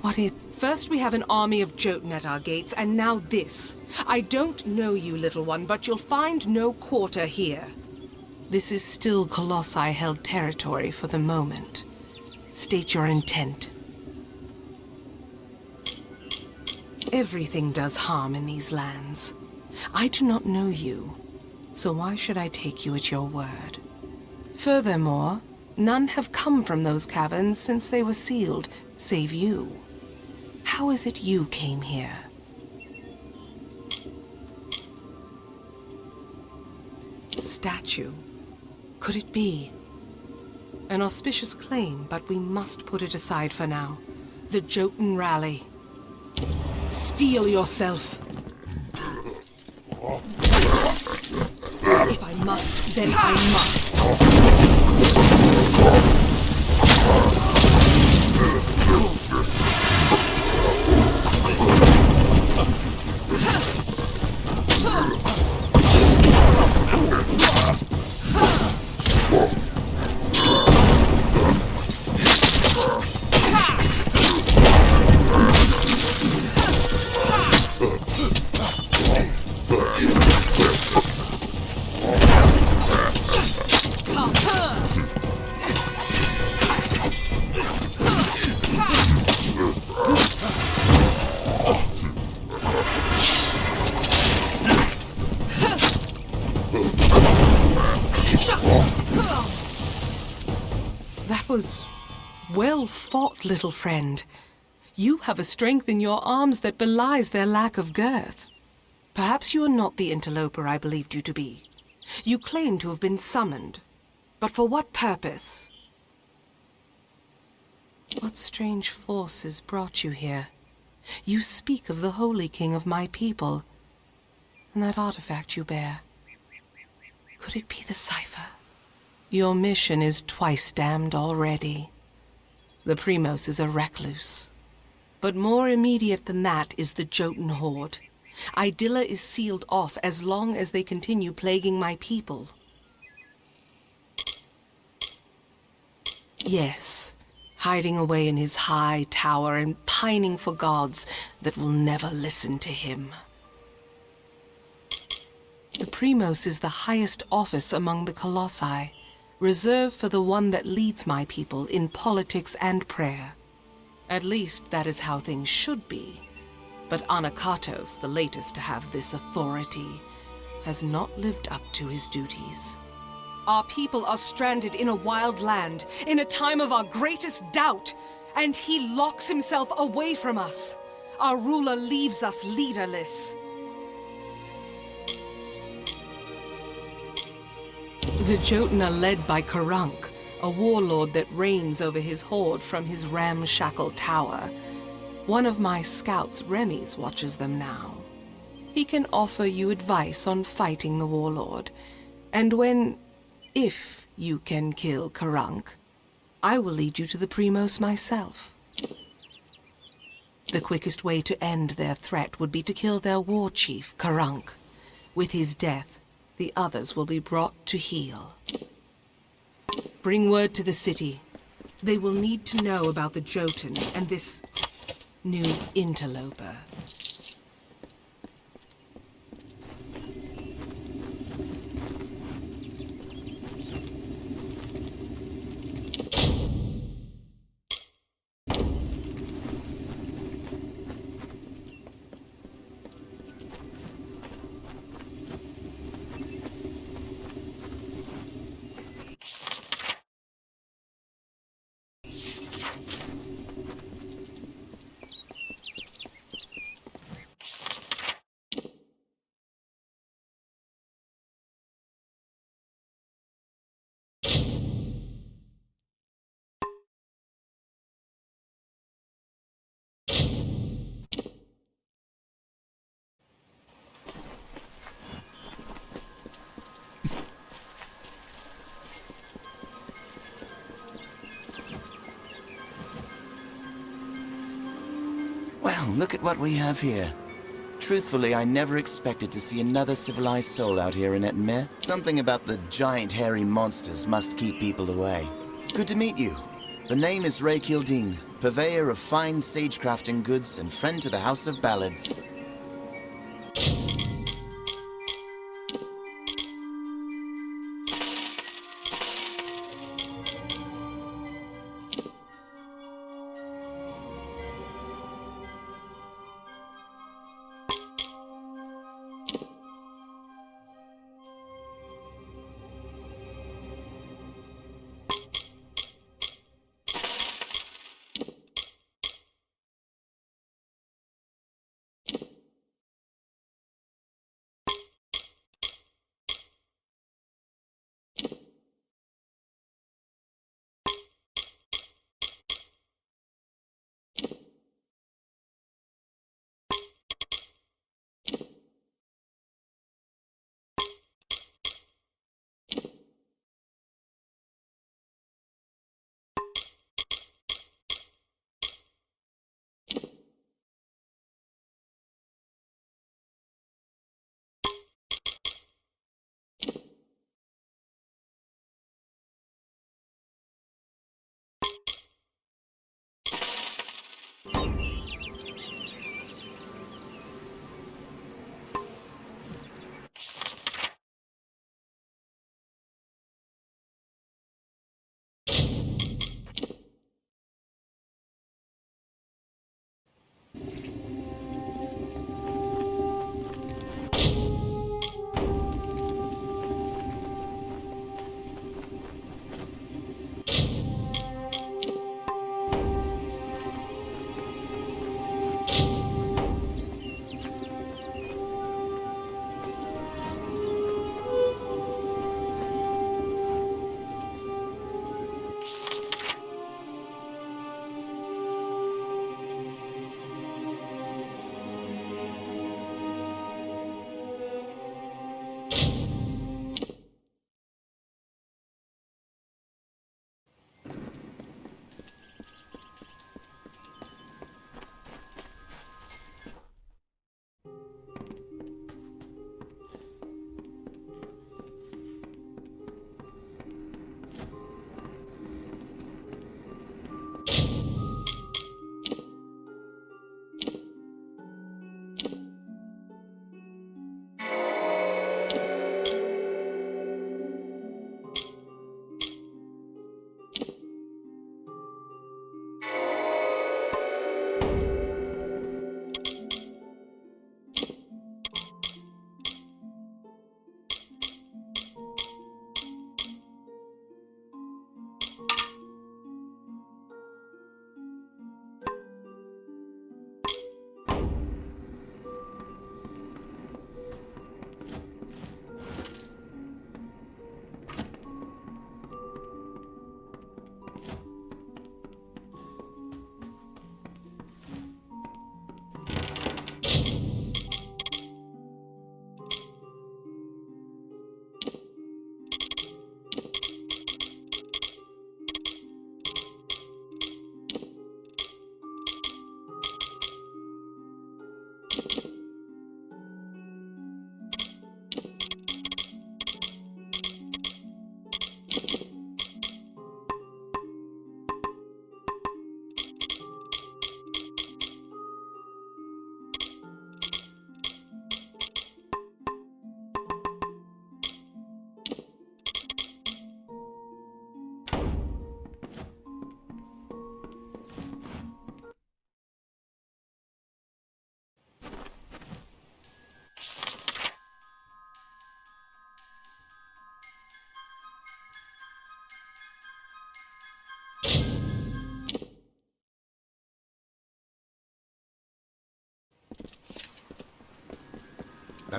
What is... First we have an army of Jotun at our gates, and now this. I don't know you, little one, but you'll find no quarter here. This is still Colossi-held territory for the moment. State your intent. Everything does harm in these lands. I do not know you, so why should I take you at your word? Furthermore, none have come from those caverns since they were sealed, save you. How is it you came here? Statue. Could it be? An auspicious claim, but we must put it aside for now. The Jotun rally. Steel yourself. If I must, then I must. That was well fought, little friend. You have a strength in your arms that belies their lack of girth. Perhaps you are not the interloper I believed you to be. You claim to have been summoned. But for what purpose? What strange forces brought you here? You speak of the Holy King of my people, and that artifact you bear. Could it be the cipher? Your mission is twice damned already. The Primos is a recluse. But more immediate than that is the Jotun horde. Idilla is sealed off as long as they continue plaguing my people. Yes, hiding away in his high tower and pining for gods that will never listen to him. The Primos is the highest office among the Colossi, reserved for the one that leads my people in politics and prayer. At least that is how things should be. But Anakatos, the latest to have this authority, has not lived up to his duties. Our people are stranded in a wild land, in a time of our greatest doubt, and he locks himself away from us. Our ruler leaves us leaderless. The Jotun are led by Karunk, a warlord that reigns over his horde from his ramshackle tower. One of my scouts, Remy's, watches them now. He can offer you advice on fighting the warlord, and if you can kill Karunk, I will lead you to the Primos myself. The quickest way to end their threat would be to kill their war chief, Karunk. With his death, the others will be brought to heel. Bring word to the city. They will need to know about the Jotun and this new interloper. Well, look at what we have here. Truthfully, I never expected to see another civilized soul out here in Ettenmere. Something about the giant hairy monsters must keep people away. Good to meet you. The name is Ray Kildine, purveyor of fine sagecrafting goods and friend to the House of Ballads.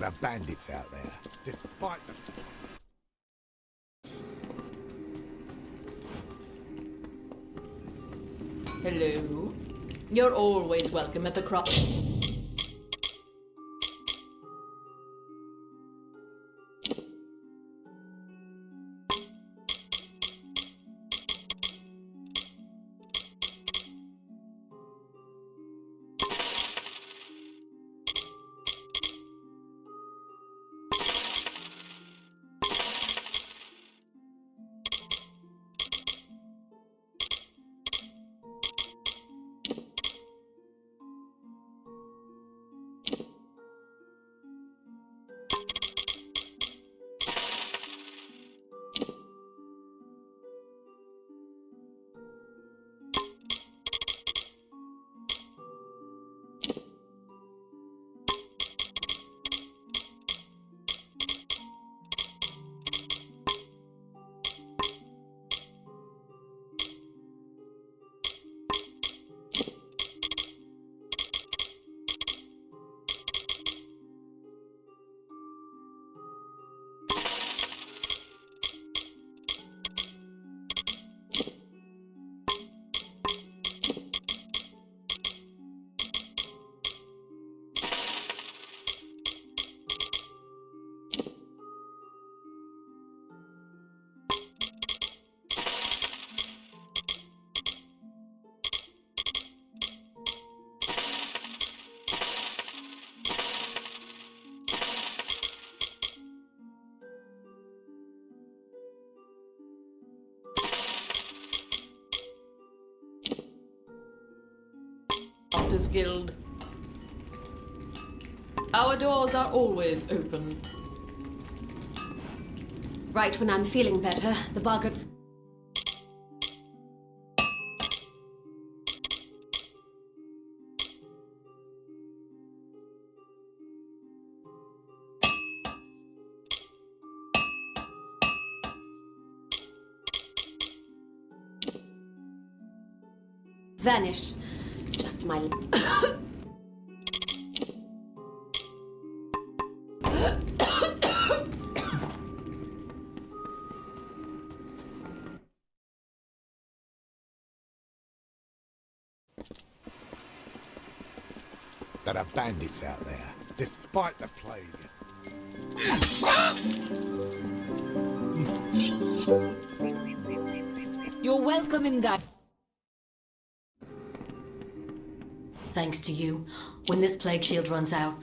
There are bandits out there, despite the... Hello. You're always welcome at the crop. Crafters Guild. Our doors are always open. Right when I'm feeling better, the boggarts... vanish. Just my... There are bandits out there, despite the plague. You're welcome in that. Thanks to you. When this plague shield runs out...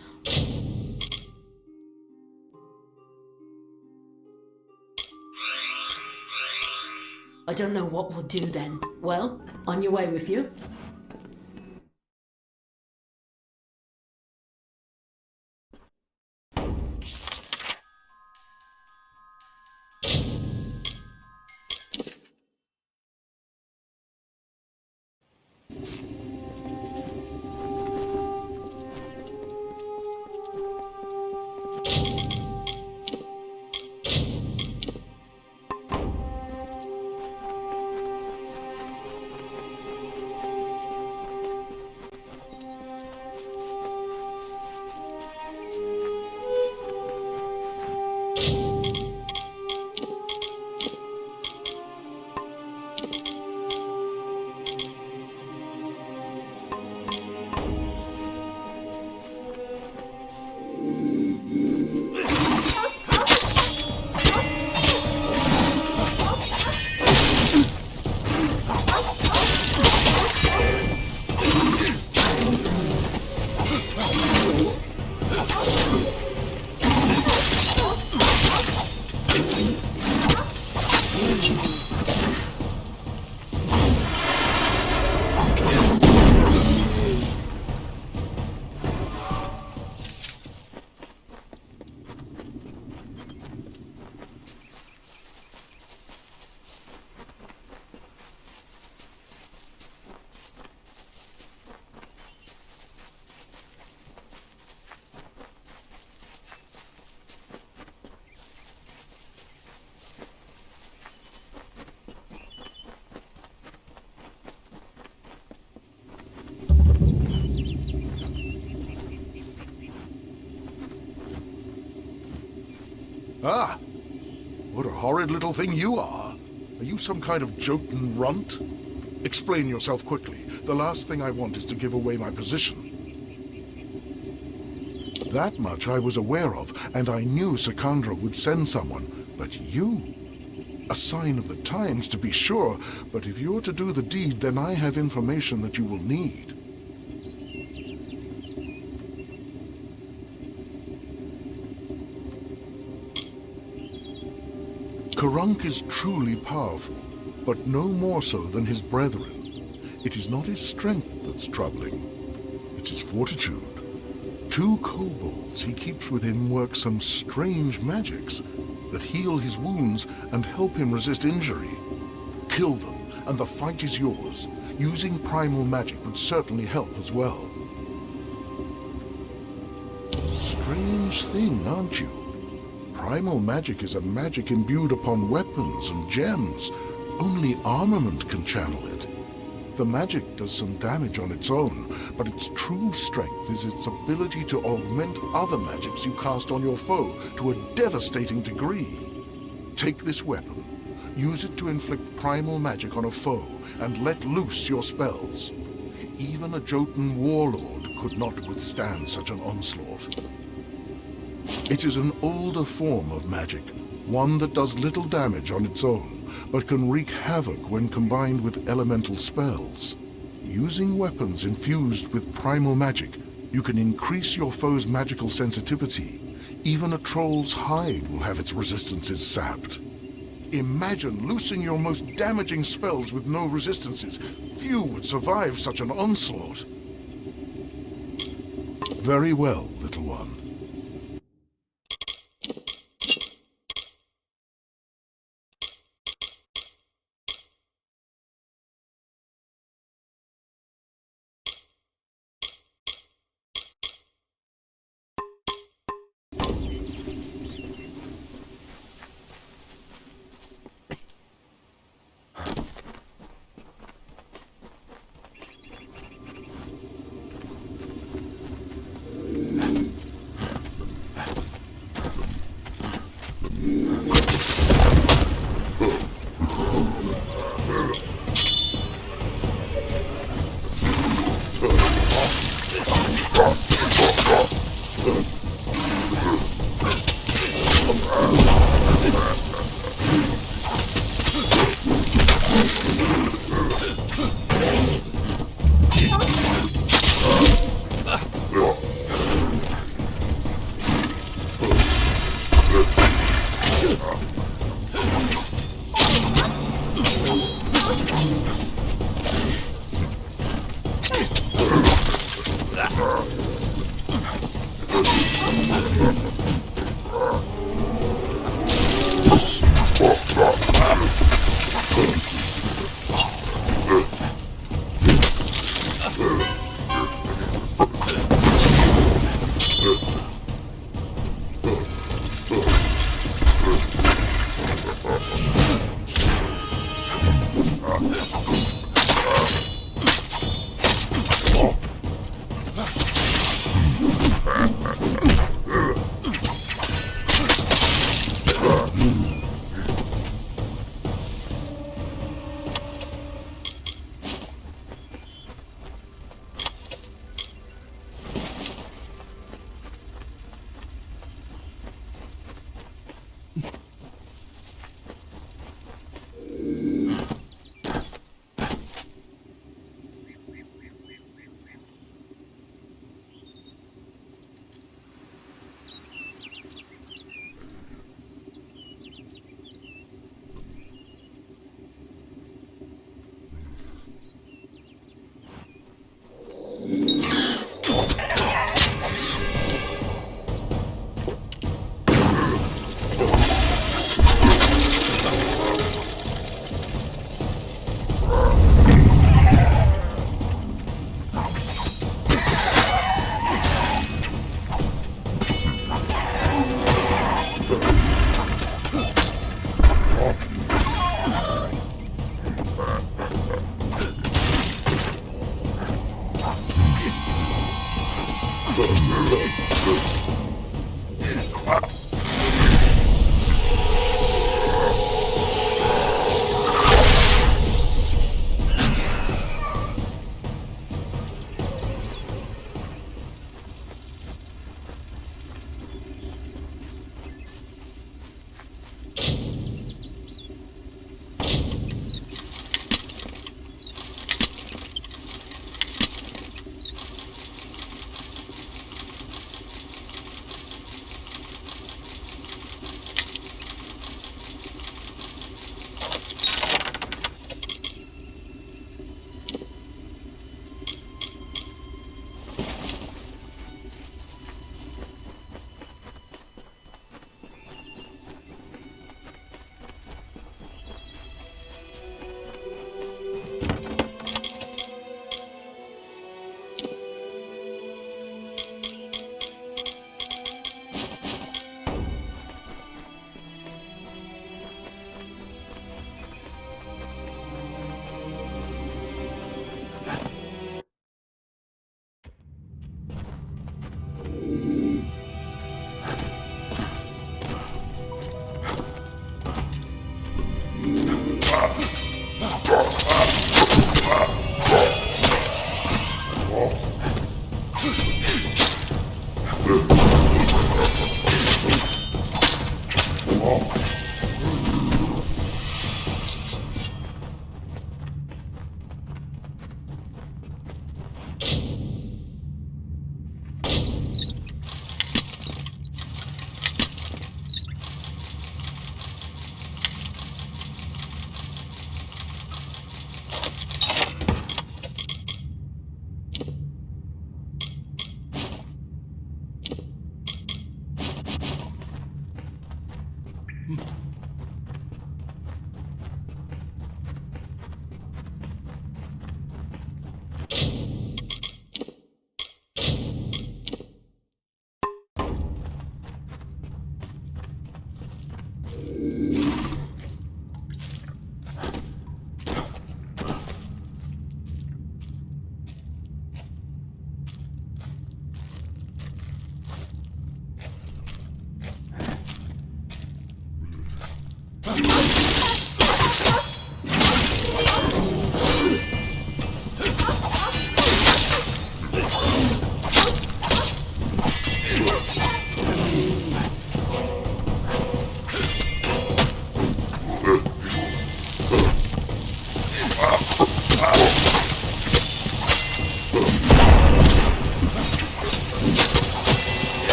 I don't know what we'll do then. Well, on your way with you. Ah, what a horrid little thing you are. Are you some kind of Jotun runt? Explain yourself quickly. The last thing I want is to give away my position. That much I was aware of, and I knew Sakandra would send someone. But you? A sign of the times, to be sure, but if you're to do the deed, then I have information that you will need. Karunk is truly powerful, but no more so than his brethren. It is not his strength that's troubling. It is fortitude. 2 kobolds he keeps with him work some strange magics that heal his wounds and help him resist injury. Kill them, and the fight is yours. Using primal magic would certainly help as well. Strange thing, aren't you? Primal magic is a magic imbued upon weapons and gems. Only armament can channel it. The magic does some damage on its own, but its true strength is its ability to augment other magics you cast on your foe to a devastating degree. Take this weapon, use it to inflict primal magic on a foe, and let loose your spells. Even a Jotun warlord could not withstand such an onslaught. It is an older form of magic, one that does little damage on its own, but can wreak havoc when combined with elemental spells. Using weapons infused with primal magic, you can increase your foe's magical sensitivity. Even a troll's hide will have its resistances sapped. Imagine loosing your most damaging spells with no resistances. Few would survive such an onslaught. Very well, little one.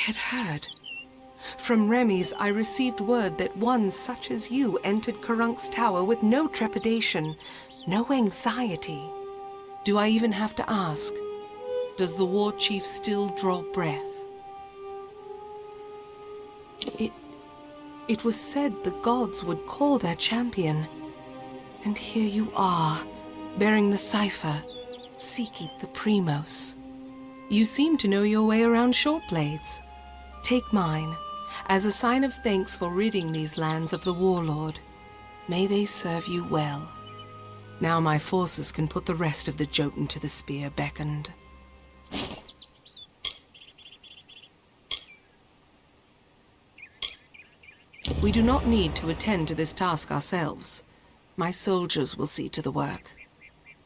had heard. From Remy's, I received word that one such as you entered Karunk's tower with no trepidation, no anxiety. Do I even have to ask? Does the war chief still draw breath? It was said the gods would call their champion. And here you are, bearing the cipher, seeking the Primos. You seem to know your way around short blades. Take mine, as a sign of thanks for ridding these lands of the warlord. May they serve you well. Now my forces can put the rest of the Jotun to the spear beckoned. We do not need to attend to this task ourselves. My soldiers will see to the work.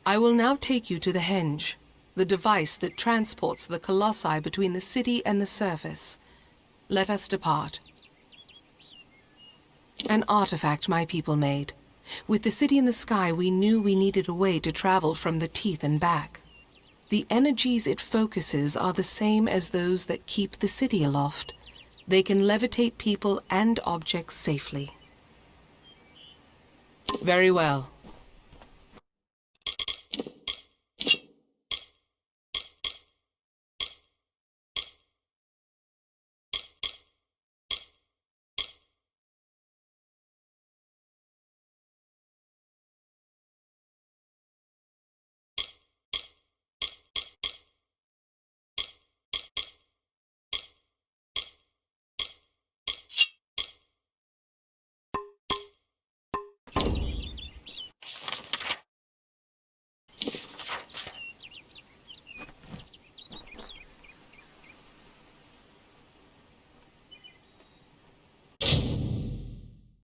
I will now take you to the henge, the device that transports the colossi between the city and the surface. Let us depart. An artifact my people made. With the city in the sky, we knew we needed a way to travel from the teeth and back. The energies it focuses are the same as those that keep the city aloft. They can levitate people and objects safely. Very well.